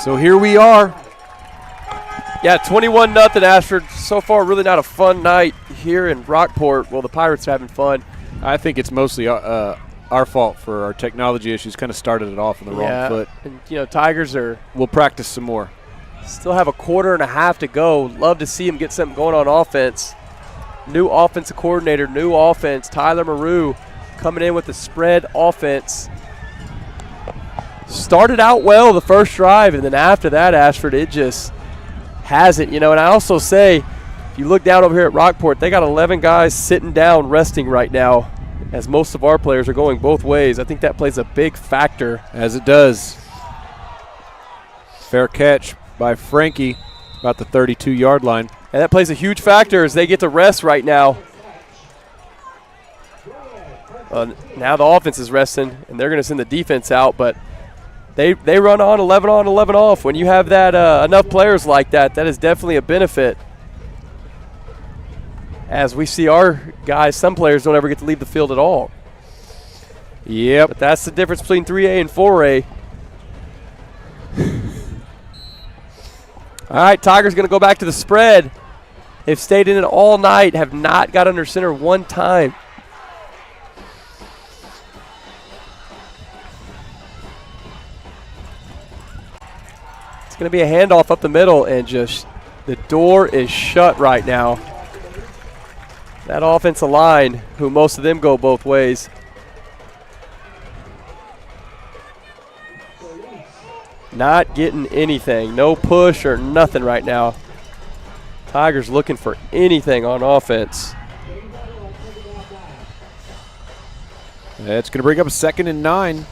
So here we are. Yeah, 21-0, Ashford. So far, really not a fun night here in Rockport. Well, the Pirates are having fun. I think it's mostly our fault for our technology issues. Kind of started it off on the wrong foot. And, you know, Tigers are – we'll practice some more. Still have a quarter and a half to go. Love to see him get something going on offense. New offensive coordinator, new offense. Tyler Maru coming in with the spread offense. Started out well the first drive, and then after that, Ashford, it just hasn't. You know, and I also say, if you look down over here at Rockport, they got 11 guys sitting down resting right now, as most of our players are going both ways. I think that plays a big factor. As it does. Fair catch by Frankie, about the 32-yard line. And that plays a huge factor as they get to rest right now. Now the offense is resting, and they're going to send the defense out, but they run on, 11 off. When you have that enough players like that, that is definitely a benefit. As we see our guys, some players don't ever get to leave the field at all. Yep. But that's the difference between 3A and 4A. All right, Tigers going to go back to the spread. They've stayed in it all night, have not got under center one time. It's going to be a handoff up the middle, and just the door is shut right now. That offensive line, who most of them go both ways. Not getting anything. No push or nothing right now. Tigers looking for anything on offense. That's going to bring up a 2nd and 9.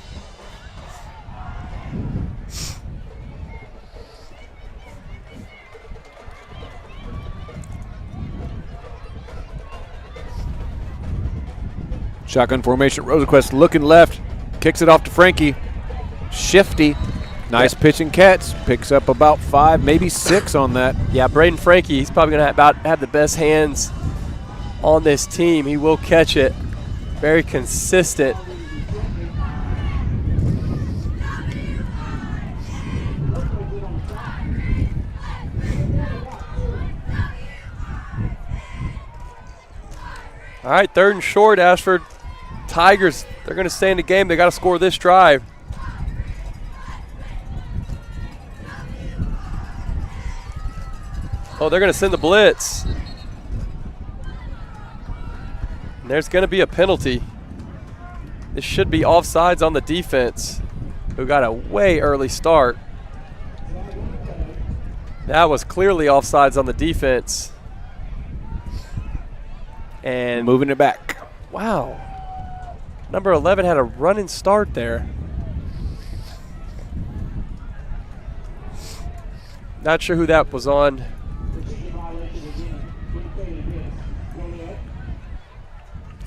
Shotgun formation. Rosenquist looking left. Kicks it off to Frankie. Shifty. Nice pitch and catch. Picks up about 5, maybe 6 on that. Yeah, Braden Frankie, he's probably going to have the best hands on this team. He will catch it. Very consistent. All right, 3rd and short, Ashford. Tigers, they're going to stay in the game. They got to score this drive. Oh, they're going to send the blitz. And there's going to be a penalty. This should be offsides on the defense, who got a way early start. That was clearly offsides on the defense. And moving it back. Wow. Number 11 had a running start there. Not sure who that was on.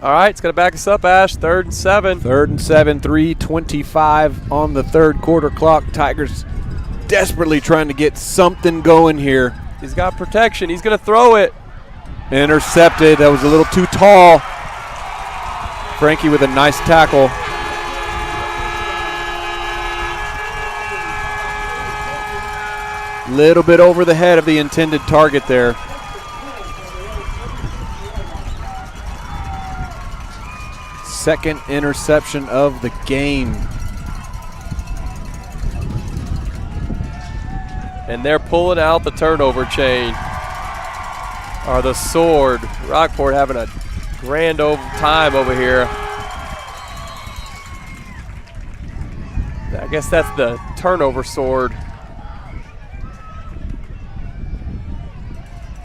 All right, it's going to back us up, Ash. 3rd and 7. 3rd and 7, 3:25 on the 3rd quarter clock. Tigers desperately trying to get something going here. He's got protection. He's going to throw it. Intercepted. That was a little too tall. Frankie with a nice tackle. Little bit over the head of the intended target there. Second interception of the game. And they're pulling out the turnover chain. Or the sword. Rockport having a grand time over here. I guess that's the turnover sword.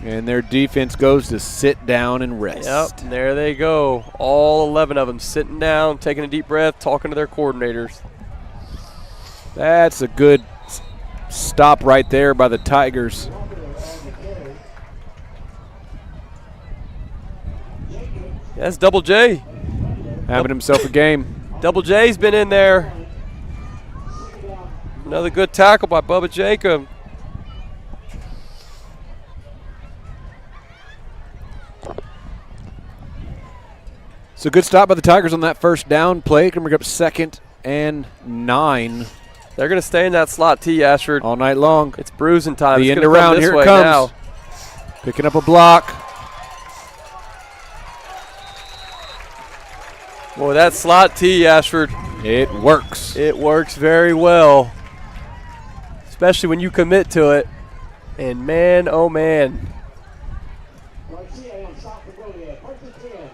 And their defense goes to sit down and rest. Yep, and there they go. All 11 of them sitting down, taking a deep breath, talking to their coordinators. That's a good stop right there by the Tigers. That's Double J. Having himself a game. Double J's been in there. Another good tackle by Bubba Jacob. So good stop by the Tigers on that first down play. Can bring up 2nd and 9. They're going to stay in that slot T, Ashford. All night long. It's bruising time. The it's end around, here it comes. Now. Picking up a block. Boy, that slot T, Ashford. It works. It works very well. Especially when you commit to it. And man, oh man.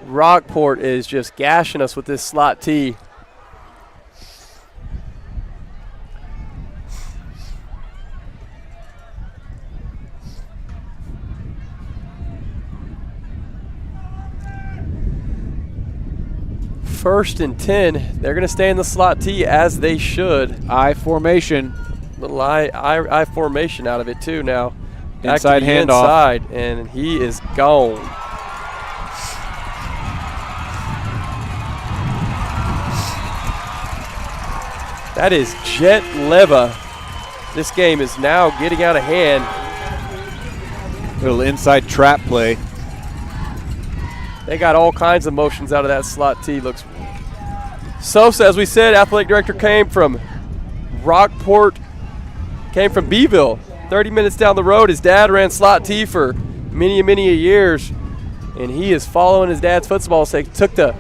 Rockport is just gashing us with this slot T. First and 10. They're going to stay in the slot T as they should. I formation. Little I formation out of it too now. Back Inside to the handoff. inside, and he is gone. That is Jet Leva. This game is now getting out of hand. Little inside trap play. They got all kinds of motions out of that slot T. Looks. Sosa, as we said, athletic director, came from Rockport, came from Beeville, 30 minutes down the road. His dad ran slot T for many years, and he is following his dad's football. So he took the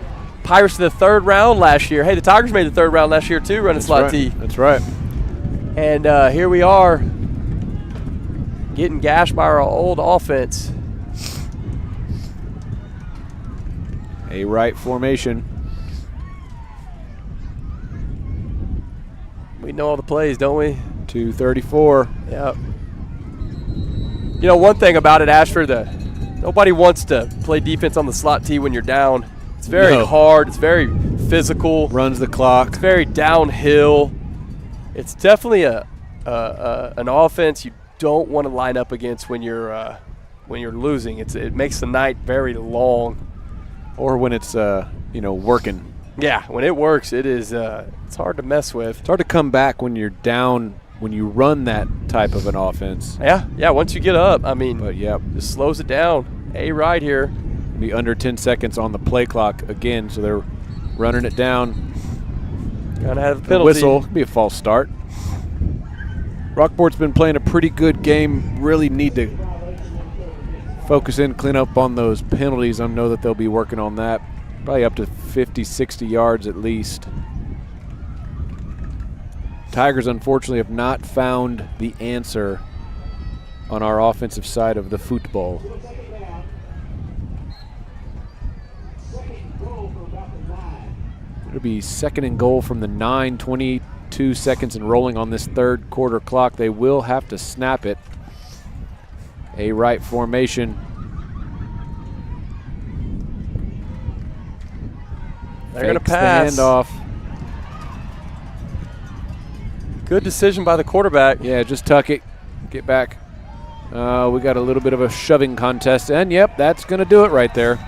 Pirates to the third round last year. Hey, the Tigers made the third round last year too, running slot T. That's right. And here we are, getting gashed by our old offense. A right formation. We know all the plays, don't we? 234. Yep. You know, one thing about it, Ashford, nobody wants to play defense on the slot T when you're down. It's very hard. It's very physical. Runs the clock. It's very downhill. It's definitely an offense you don't want to line up against when you're losing. It makes the night very long. Or when it's working. Yeah, when it works, it's hard to mess with. It's hard to come back when you're down when you run that type of an offense. Yeah. Once you get up, I mean, but just slows it down. A right here. Be under 10 seconds on the play clock again, so they're running it down. Gotta have a penalty. Whistle. Could be a false start. Rockport's been playing a pretty good game. Really need to focus in, clean up on those penalties. I know that they'll be working on that. Probably up to 50, 60 yards at least. Tigers, unfortunately, have not found the answer on our offensive side of the football. It'll be 2nd and goal from the 9, 22 seconds and rolling on this third quarter clock. They will have to snap it. A right formation. They're going to pass. The handoff. Good decision by the quarterback. Yeah, just tuck it. Get back. We got a little bit of a shoving contest. And, yep, that's going to do it right there.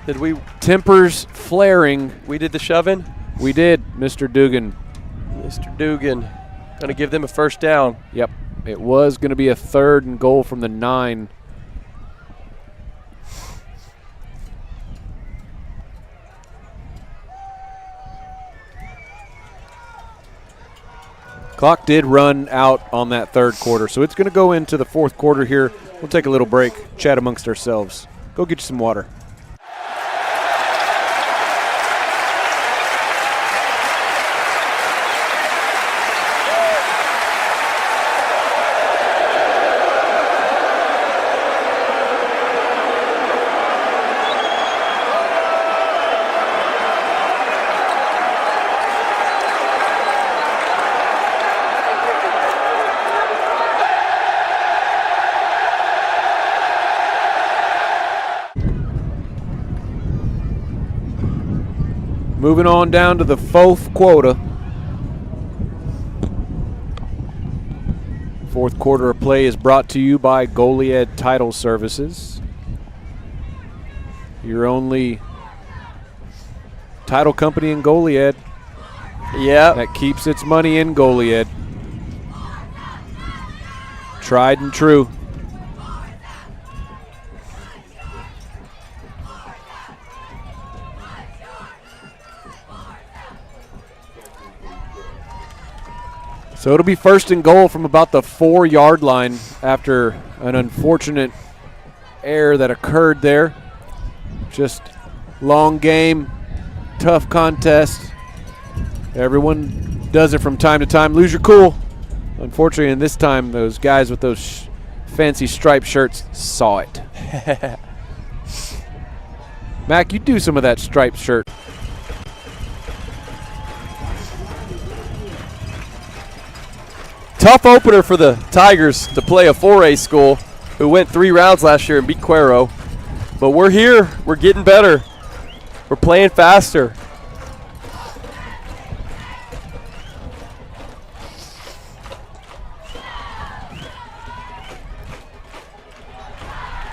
Did we? Tempers flaring. We did the shoving? We did, Mr. Dugan. Mr. Dugan. Going to give them a first down. Yep. It was going to be a 3rd and goal from the 9. Clock did run out on that third quarter, so it's going to go into the fourth quarter here. We'll take a little break, chat amongst ourselves. Go get you some water. Moving on down to the fourth quarter. Fourth quarter of play is brought to you by Goliad Title Services. Your only title company in Goliad. Yeah. That keeps its money in Goliad. Tried and true. So it'll be 1st and goal from about the 4-yard line after an unfortunate error that occurred there. Just long game, tough contest. Everyone does it from time to time. Lose your cool. Unfortunately, in this time, those guys with those fancy striped shirts saw it. Mac, you do some of that striped shirt. Tough opener for the Tigers to play a 4A school who went 3 rounds last year and beat Cuero. But we're here. We're getting better. We're playing faster.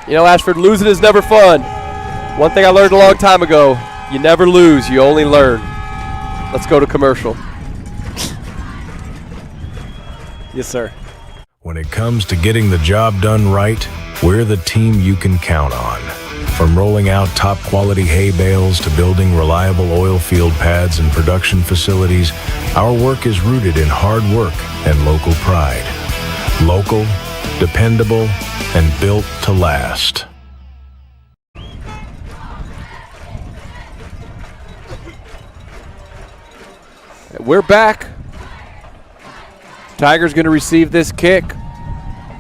You know, Ashford, losing is never fun. One thing I learned a long time ago, you never lose, you only learn. Let's go to commercial. Yes, sir. When it comes to getting the job done right, we're the team you can count on. From rolling out top-quality hay bales to building reliable oil field pads and production facilities, our work is rooted in hard work and local pride. Local, dependable, and built to last. We're back. Tigers going to receive this kick.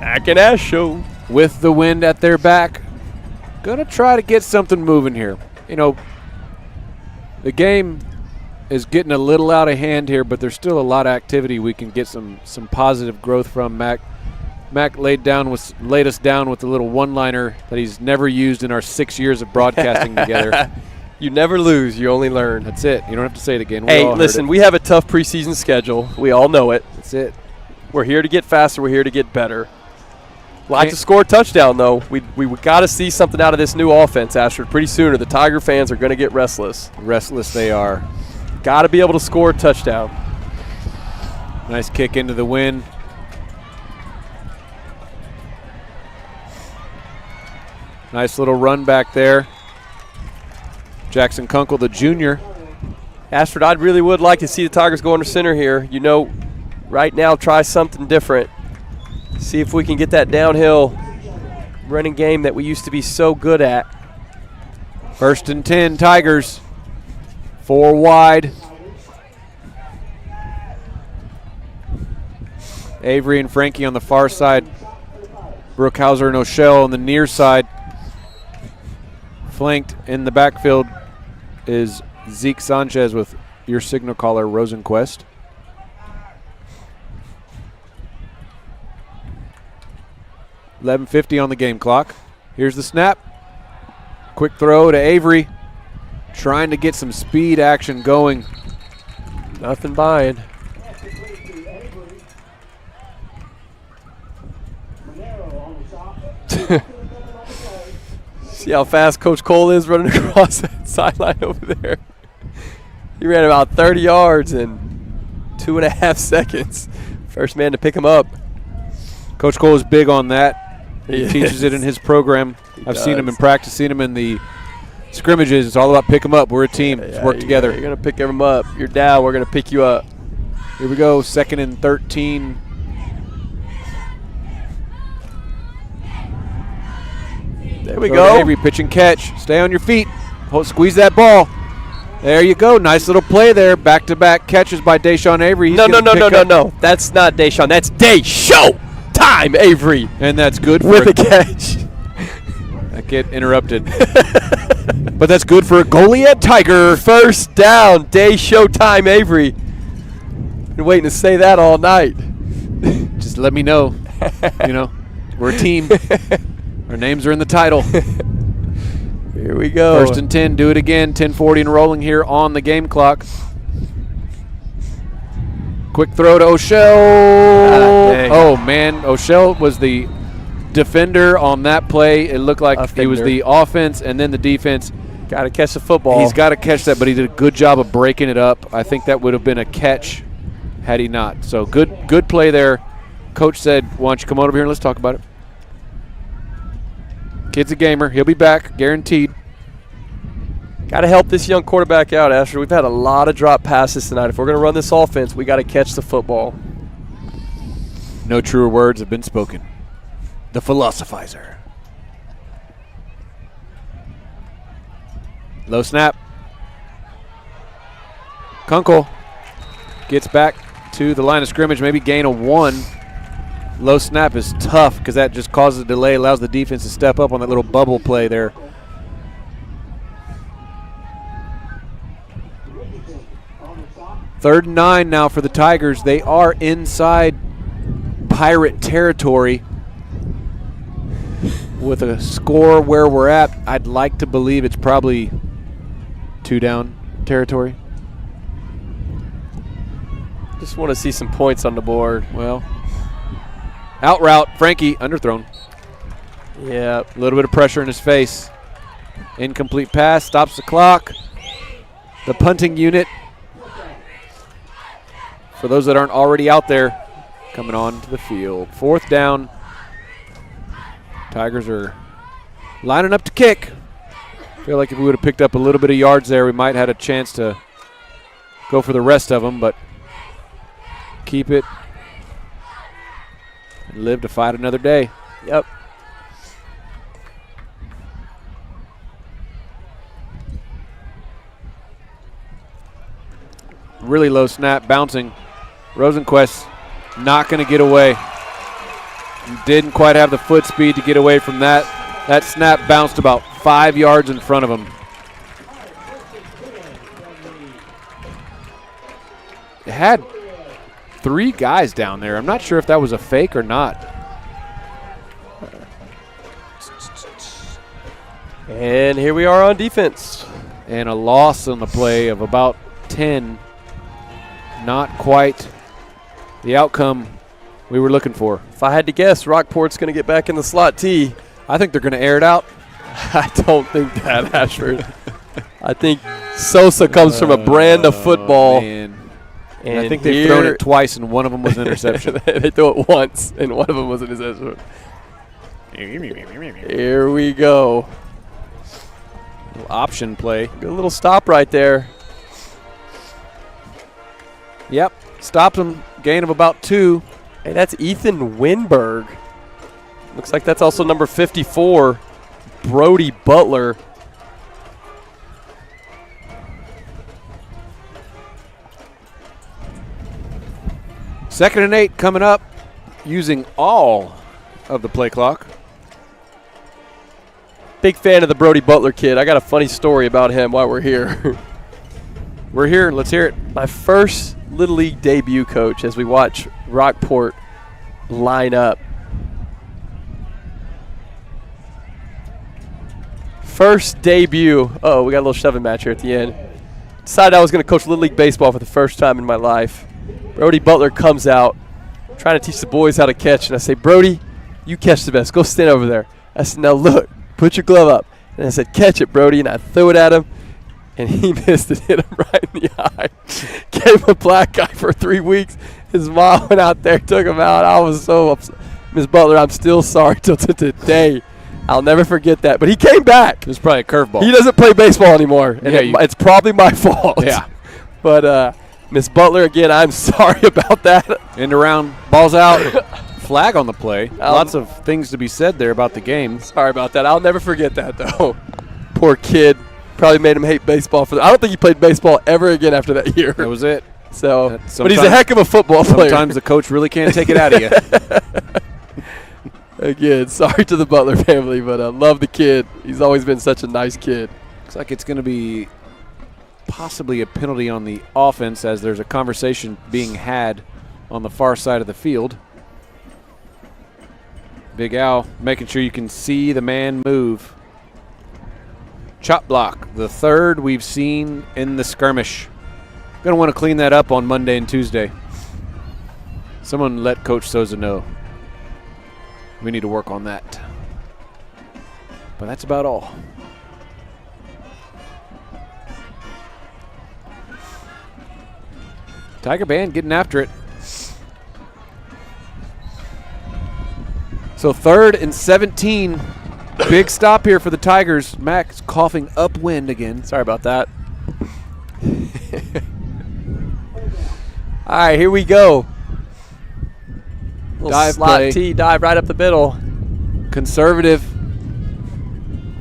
Back in Ash Show. With the wind at their back. Going to try to get something moving here. You know, the game is getting a little out of hand here, but there's still a lot of activity we can get some positive growth from. Mac laid us down with a little one-liner that he's never used in our 6 years of broadcasting together. You never lose, you only learn. That's it. You don't have to say it again. Hey, listen, we have a tough preseason schedule. We all know it. That's it. We're here to get faster. We're here to get better. Like to score a touchdown, though. We got to see something out of this new offense, Ashford, pretty soon, or the Tiger fans are going to get restless. Restless they are. Got to be able to score a touchdown. Nice kick into the wind. Nice little run back there. Jackson Kunkel, the junior. Ashford, I really would like to see the Tigers go under center here. You know, right now, try something different. See if we can get that downhill running game that we used to be so good at. 1st and 10, Tigers. 4 wide. Avery and Frankie on the far side. Brookhauser and O'Shell on the near side. Flanked in the backfield is Zeke Sanchez with your signal caller, Rosenquist. $11:50 on the game clock. Here's the snap. Quick throw to Avery. Trying to get some speed action going. Nothing buying. See how fast Coach Cole is running across that sideline over there. He ran about 30 yards in 2.5 seconds. First man to pick him up. Coach Cole is big on that. He teaches it in his program. I've does. seen him in practice, seen him in the scrimmages. It's all about pick 'em up. We're a team. Let's work together. You're going to pick him up. You're down. We're going to pick you up. Here we go. 2nd and 13. There we go. Avery, pitch and catch. Stay on your feet. Squeeze that ball. There you go. Nice little play there. Back-to-back catches by Deshaun Avery. No. That's not Deshaun. That's Deshaun time, Avery. And that's good for with a catch. That get interrupted. But that's good for a Goliad Tiger. 1st down, Deshaun time, Avery. Been waiting to say that all night. Just let me know. You know, we're a team. Our names are in the title. Here we go. 1st and 10. Do it again. 10:40 and rolling here on the game clock. Quick throw to O'Shell. Oh, man. O'Shell was the defender on that play. It looked like he was the offense and then the defense. Got to catch the football. He's got to catch that, but he did a good job of breaking it up. I think that would have been a catch had he not. So good play there. Coach said, why don't you come on over here and let's talk about it. Kid's a gamer. He'll be back, guaranteed. Got to help this young quarterback out, Asher. We've had a lot of drop passes tonight. If we're going to run this offense, we got to catch the football. No truer words have been spoken. The philosophizer. Low snap. Kunkel gets back to the line of scrimmage, maybe gain a 1. Low snap is tough because that just causes a delay, allows the defense to step up on that little bubble play there. Third and 9 now for the Tigers. They are inside Pirate territory. With a score where we're at, I'd like to believe it's probably 2 down territory. Just want to see some points on the board. Well, out route, Frankie, underthrown. Yeah. A little bit of pressure in his face. Incomplete pass, stops the clock. The punting unit, for those that aren't already out there, coming on to the field. 4th down. Tigers are lining up to kick. Feel like if we would have picked up a little bit of yards there, we might have had a chance to go for the rest of them, but keep it and live to fight another day. Yep. Really low snap, bouncing. Rosenquist not going to get away. Didn't quite have the foot speed to get away from that. That snap bounced about 5 yards in front of him. It had 3 guys down there. I'm not sure if that was a fake or not. And here we are on defense. And a loss on the play of about 10. Not quite the outcome we were looking for. If I had to guess, Rockport's going to get back in the slot T. I think they're going to air it out. I don't think that, Ashford. I think Sosa comes from a brand of football. Man. And I think they've thrown it twice, and one of them was an interception. They threw it once, and one of them was an interception. Here we go. Little option play. Good little stop right there. Yep. Stops him. Gain of about 2. Hey, that's Ethan Winberg. Looks like that's also number 54, Brody Butler. Second and 8 coming up, using all of the play clock. Big fan of the Brody Butler kid. I got a funny story about him while we're here. We're here. Let's hear it. My first Little League debut, coach, as we watch Rockport line up. First debut. Oh, we got a little shoving match here at the end. Decided I was going to coach Little League baseball for the first time in my life. Brody Butler comes out, trying to teach the boys how to catch. And I say, Brody, you catch the best. Go stand over there. I said, now look, put your glove up. And I said, catch it, Brody. And I threw it at him. And he missed it, hit him right in the eye. Gave him a black eye for 3 weeks. His mom went out there, took him out. I was so upset. Ms. Butler, I'm still sorry till today. I'll never forget that. But he came back. It was probably a curveball. He doesn't play baseball anymore. And it's probably my fault. Yeah. But Ms. Butler, again, I'm sorry about that. End around, ball's out. Flag on the play. Lots of things to be said there about the game. Sorry about that. I'll never forget that, though. Poor kid. Probably made him hate baseball. I don't think he played baseball ever again after that year. That was it. So, but he's a heck of a football player. Sometimes the coach really can't take it out of you. Again, sorry to the Butler family, but I love the kid. He's always been such a nice kid. Looks like it's going to be possibly a penalty on the offense, as there's a conversation being had on the far side of the field. Big Al making sure you can see the man move. Chop block, the 3rd we've seen in the skirmish. Going to want to clean that up on Monday and Tuesday. Someone let Coach Souza know. We need to work on that. But that's about all. Tiger Band getting after it. So 3rd and 17. Big stop here for the Tigers. Max coughing upwind again. Sorry about that. All right, here we go. Little Dive slot play. T, dive right up the middle. Conservative.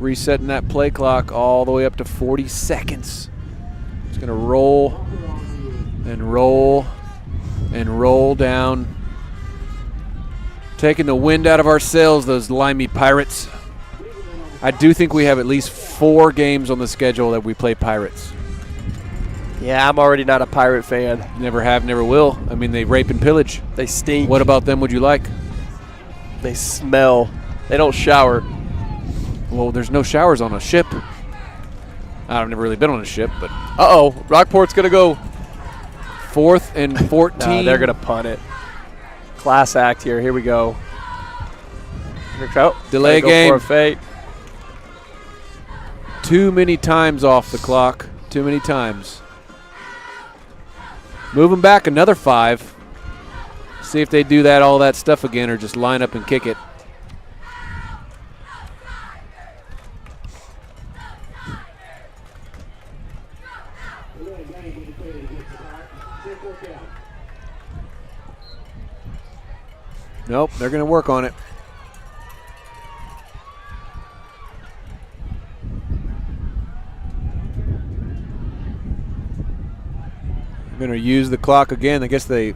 Resetting that play clock all the way up to 40 seconds. It's going to roll and roll and roll down. Taking the wind out of our sails, those limey Pirates. I do think we have at least 4 games on the schedule that we play Pirates. Yeah, I'm already not a Pirate fan. Never have, never will. I mean, they rape and pillage. They stink. What about them would you like? They smell. They don't shower. Well, there's no showers on a ship. I've never really been on a ship, but. Uh-oh, Rockport's going to go. 4th and 14. No, they're going to punt it. Class act here. Here we go. Delay game. For a fake. Too many times off the clock. Too many times. Moving back another 5. See if they do all that stuff again, or just line up and kick it. Nope, they're going to work on it. They're going to use the clock again. I guess they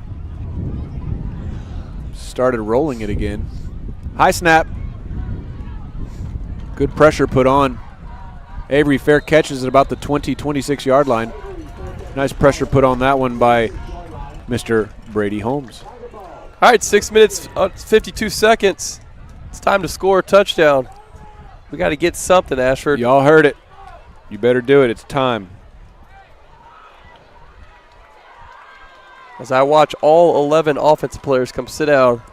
started rolling it again. High snap. Good pressure put on. Avery fair catches at about the 26 yard line. Nice pressure put on that one by Mr. Brady Holmes. All right, 6 minutes, 52 seconds. It's time to score a touchdown. We got to get something, Ashford. Y'all heard it. You better do it. It's time. As I watch all 11 offensive players come sit down,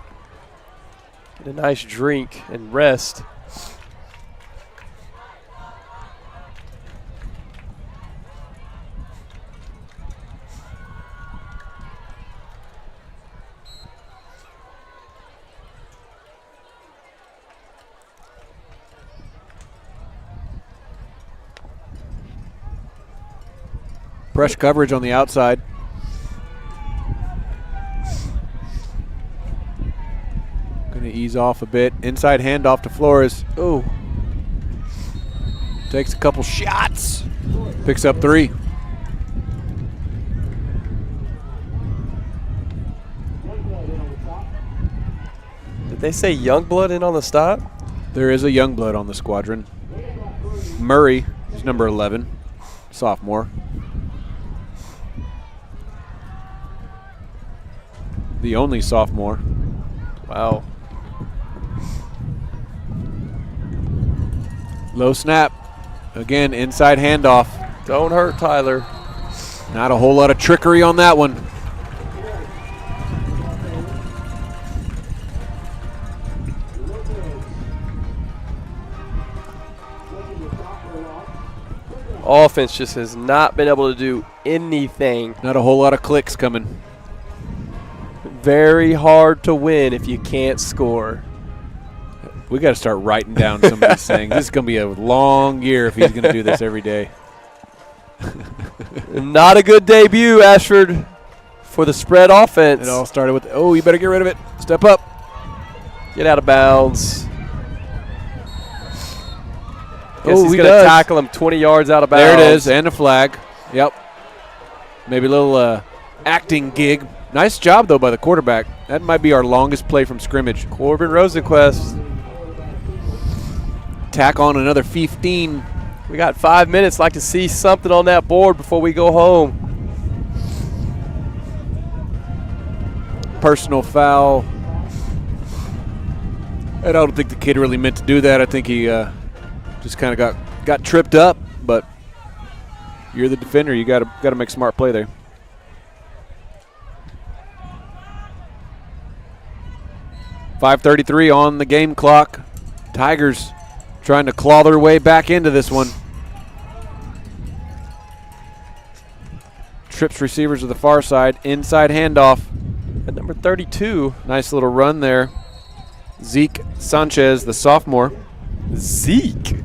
get a nice drink and rest. Press coverage on the outside. Going to ease off a bit. Inside handoff to Flores. Ooh. Takes a couple shots. Picks up 3. Did they say Youngblood in on the stop? There is a Youngblood on the squadron. Murray is number 11, sophomore. The only sophomore. Wow. Low snap. Again, inside handoff. Don't hurt Tyler. Not a whole lot of trickery on that one. Offense just has not been able to do anything. Not a whole lot of clicks coming. Very hard to win if you can't score. We got to start writing down some of these things. This is going to be a long year if he's going to do this every day. Not a good debut, Ashford, for the spread offense. It all started with, oh, you better get rid of it. Step up. Get out of bounds. Guess Oh, he's he going to does. tackle him 20 yards out of bounds. There it is, and a flag. Yep. Maybe a little acting gig. Nice job, though, by the quarterback. That might be our longest play from scrimmage. Corbin Rosenquist. Tack on another 15. We got 5 minutes. Like to see something on that board before we go home. Personal foul. I don't think the kid really meant to do that. I think he just kind of got tripped up, but you're the defender. You got to make a smart play there. .5:33 on the game clock. Tigers trying to claw their way back into this one. Trips receivers to the far side. Inside handoff. At number 32. Nice little run there. Zeke Sanchez, the sophomore. Zeke.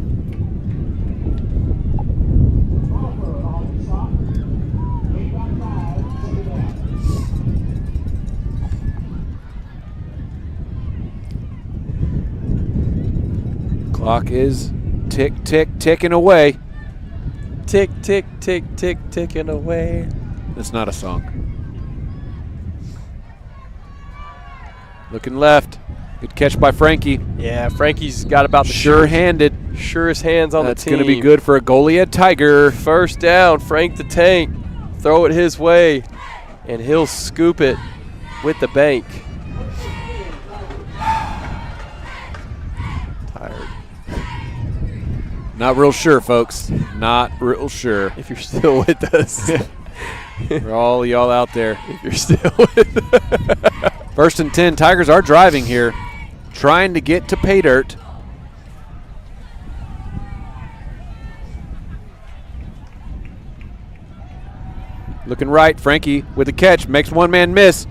Clock is ticking away. Tick, tick, tick, tick, ticking away. That's not a song. Looking left. Good catch by Frankie. Yeah, Frankie's got about the Sure-handed. surest hands on That's the team. going to be good for a Goliad Tiger. First down, Frank the Tank. Throw it his way, and he'll scoop it with the bank. Tired. Not real sure, folks. Not real sure. If you're still with us. For all y'all out there. If you're still with us. First and 10. Tigers are driving here. Trying to get to pay dirt. Looking right. Frankie with the catch. Makes one man miss.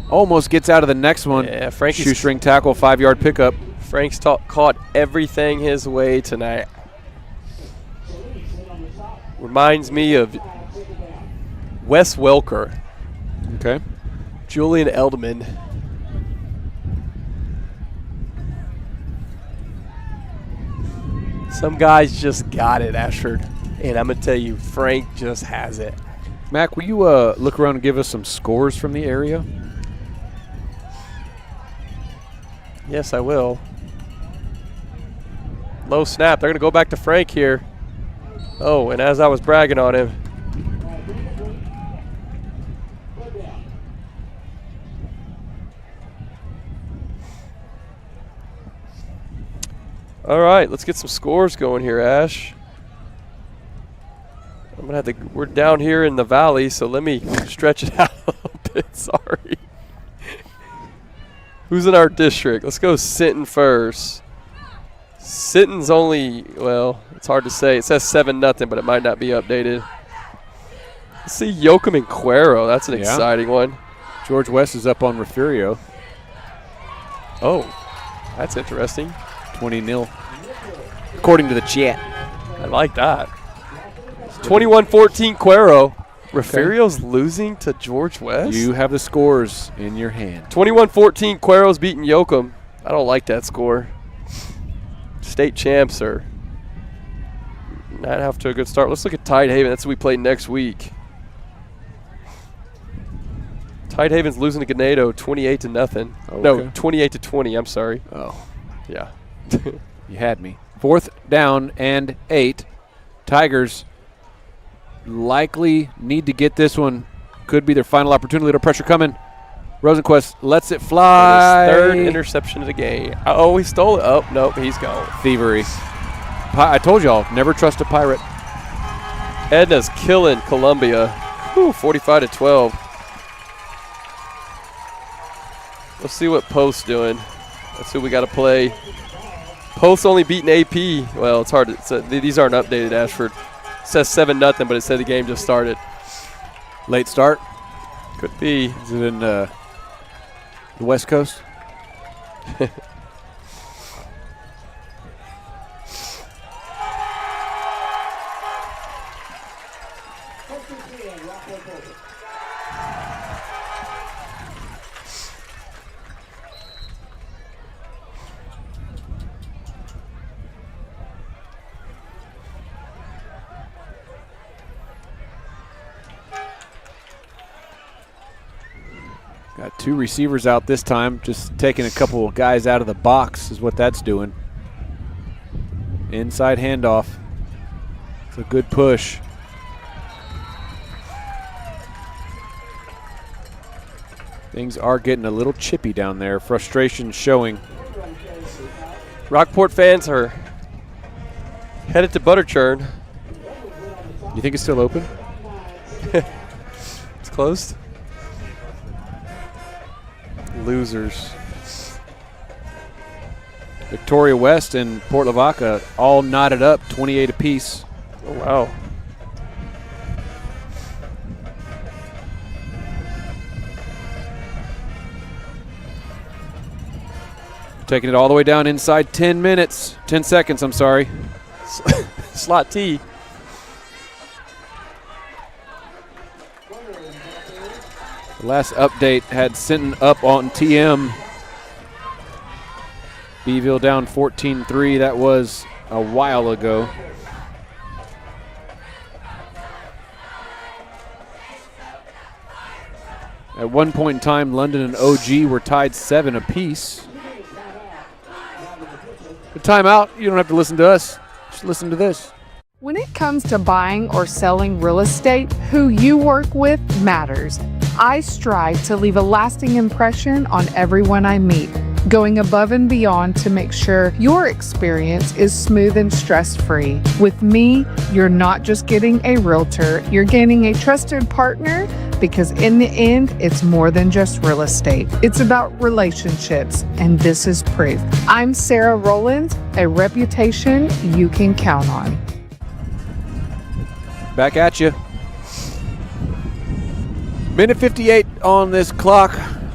Almost gets out of the next one. Yeah, Frankie's shoestring tackle, 5-yard pickup. Frank's caught everything his way tonight. Reminds me of Wes Welker. Okay. Julian Edelman. Some guys just got it, Ashford. And I'm going to tell you, Frank just has it. Mac, will you look around and give us some scores from the area? Yes, I will. Low snap. They're going to go back to Frank here. Oh, and as I was bragging on him. All right, let's get some scores going here, Ash. I'm gonna have to. We're down here in the valley, so let me stretch it out a little bit. Sorry. Who's in our district? Let's go Sinton first. Sinton's only, well, it's hard to say. It says 7-0, but it might not be updated. Let's see Yoakum and Cuero. That's an exciting one. George West is up on Refugio. Oh, that's interesting. 20-0, according to the chat. I like that. 21-14 Cuero. Refugio's losing to George West? You have the scores in your hand. 21-14 Cuero's beating Yoakum. I don't like that score. State champs are not off to a good start. Let's look at Tidehaven. That's who we play next week. Tidehaven's losing to Ganado 28-0. Okay. No, 28-20. I'm sorry. Oh, yeah. You had me. 4th down and 8. Tigers likely need to get this one. Could be their final opportunity. Little pressure coming. Rosenquist lets it fly. His 3rd interception of the game. Oh, he stole it. Oh, nope, he's gone. Thievery. I told y'all, never trust a pirate. Edna's killing Columbia. 45-12. Let's see what Post's doing. That's who we got to play. Post's only beating AP. Well, it's hard to. These aren't updated, Ashford. It says 7-0, but it said the game just started. Late start? Could be. Is it in the West Coast? Got 2 receivers out this time. Just taking a couple of guys out of the box is what that's doing. Inside handoff. It's a good push. Things are getting a little chippy down there. Frustration showing. Rockport fans are headed to Butter Churn. You think it's still open? It's closed. Losers. Victoria West and Port Lavaca all knotted up, 28 apiece. Oh, wow. Taking it all the way down inside 10 minutes. 10 seconds, I'm sorry. Slot T. The last update had Sinton up on TM. Beeville down 14-3. That was a while ago. At one point in time, London and OG were tied 7 apiece. The timeout, you don't have to listen to us. Just listen to this. When it comes to buying or selling real estate, who you work with matters. I strive to leave a lasting impression on everyone I meet, going above and beyond to make sure your experience is smooth and stress-free. With me, you're not just getting a realtor, you're gaining a trusted partner, because in the end, it's more than just real estate. It's about relationships, and this is proof. I'm Sarah Rowland, a reputation you can count on. Back at you. Minute 58 on this clock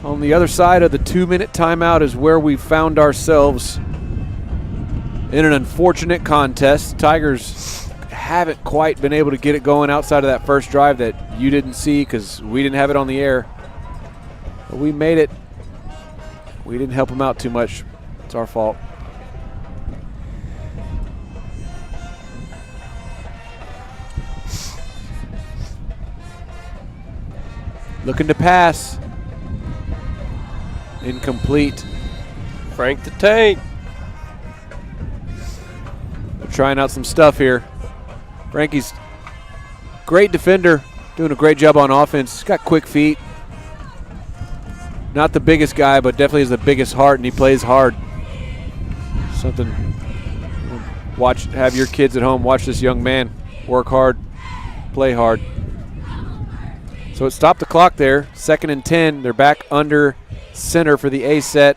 On the other side of the 2-minute timeout is where we found ourselves in an unfortunate contest. Tigers haven't quite been able to get it going outside of that first drive that you didn't see because we didn't have it on the air. But we made it. We didn't help them out too much. It's our fault. Looking to pass. Incomplete. Frank the Tank. They're trying out some stuff here. Frankie's great defender, doing a great job on offense. He's got quick feet. Not the biggest guy, but definitely has the biggest heart, and he plays hard. Something. Have your kids at home watch this young man work hard, play hard. So it stopped the clock there. 2nd and 10. They're back under center for the A set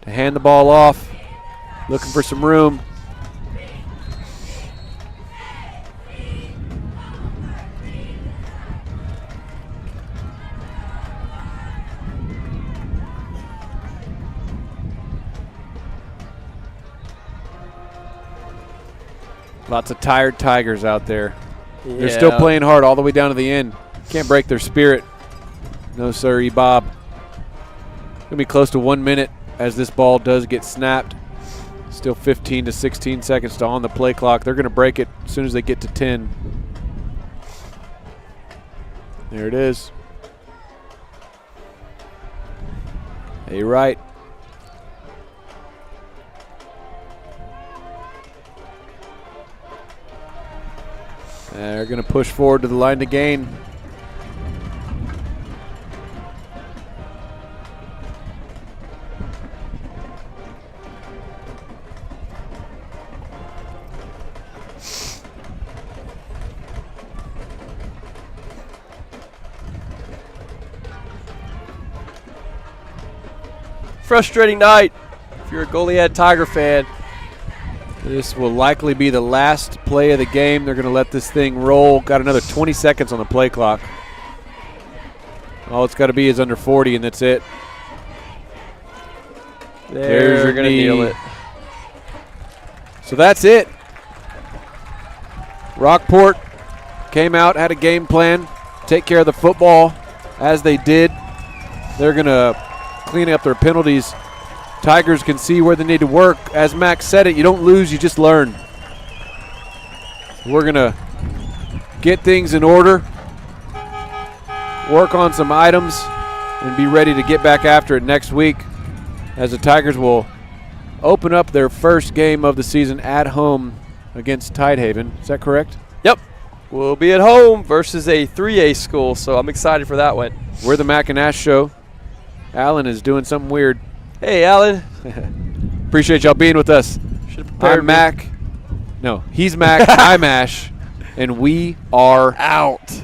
to hand the ball off. Looking for some room. Lots of tired Tigers out there. Yeah. They're still playing hard all the way down to the end. Can't break their spirit. No, sir, Bob. Going to be close to 1 minute as this ball does get snapped. Still 15 to 16 seconds to on the play clock. They're going to break it as soon as they get to 10. There it is. Hey, right. They're going to push forward to the line to gain. Frustrating night if you're a Goliad Tiger fan. This will likely be the last play of the game. They're going to let this thing roll. Got another 20 seconds on the play clock. All it's got to be is under 40, and that's it. They're going to kneel it. So that's it. Rockport came out, had a game plan, take care of the football as they did. They're going to clean up their penalties. Tigers can see where they need to work. As Max said it, you don't lose, you just learn. We're going to get things in order, work on some items, and be ready to get back after it next week as the Tigers will open up their first game of the season at home against Tidehaven. Is that correct? Yep. We'll be at home versus a 3A school, so I'm excited for that one. We're the Mac and Ash Show. Alan is doing something weird. Hey, Alan. Appreciate y'all being with us. I'm Mac. No, he's Mac. I'm Ash. And we are out.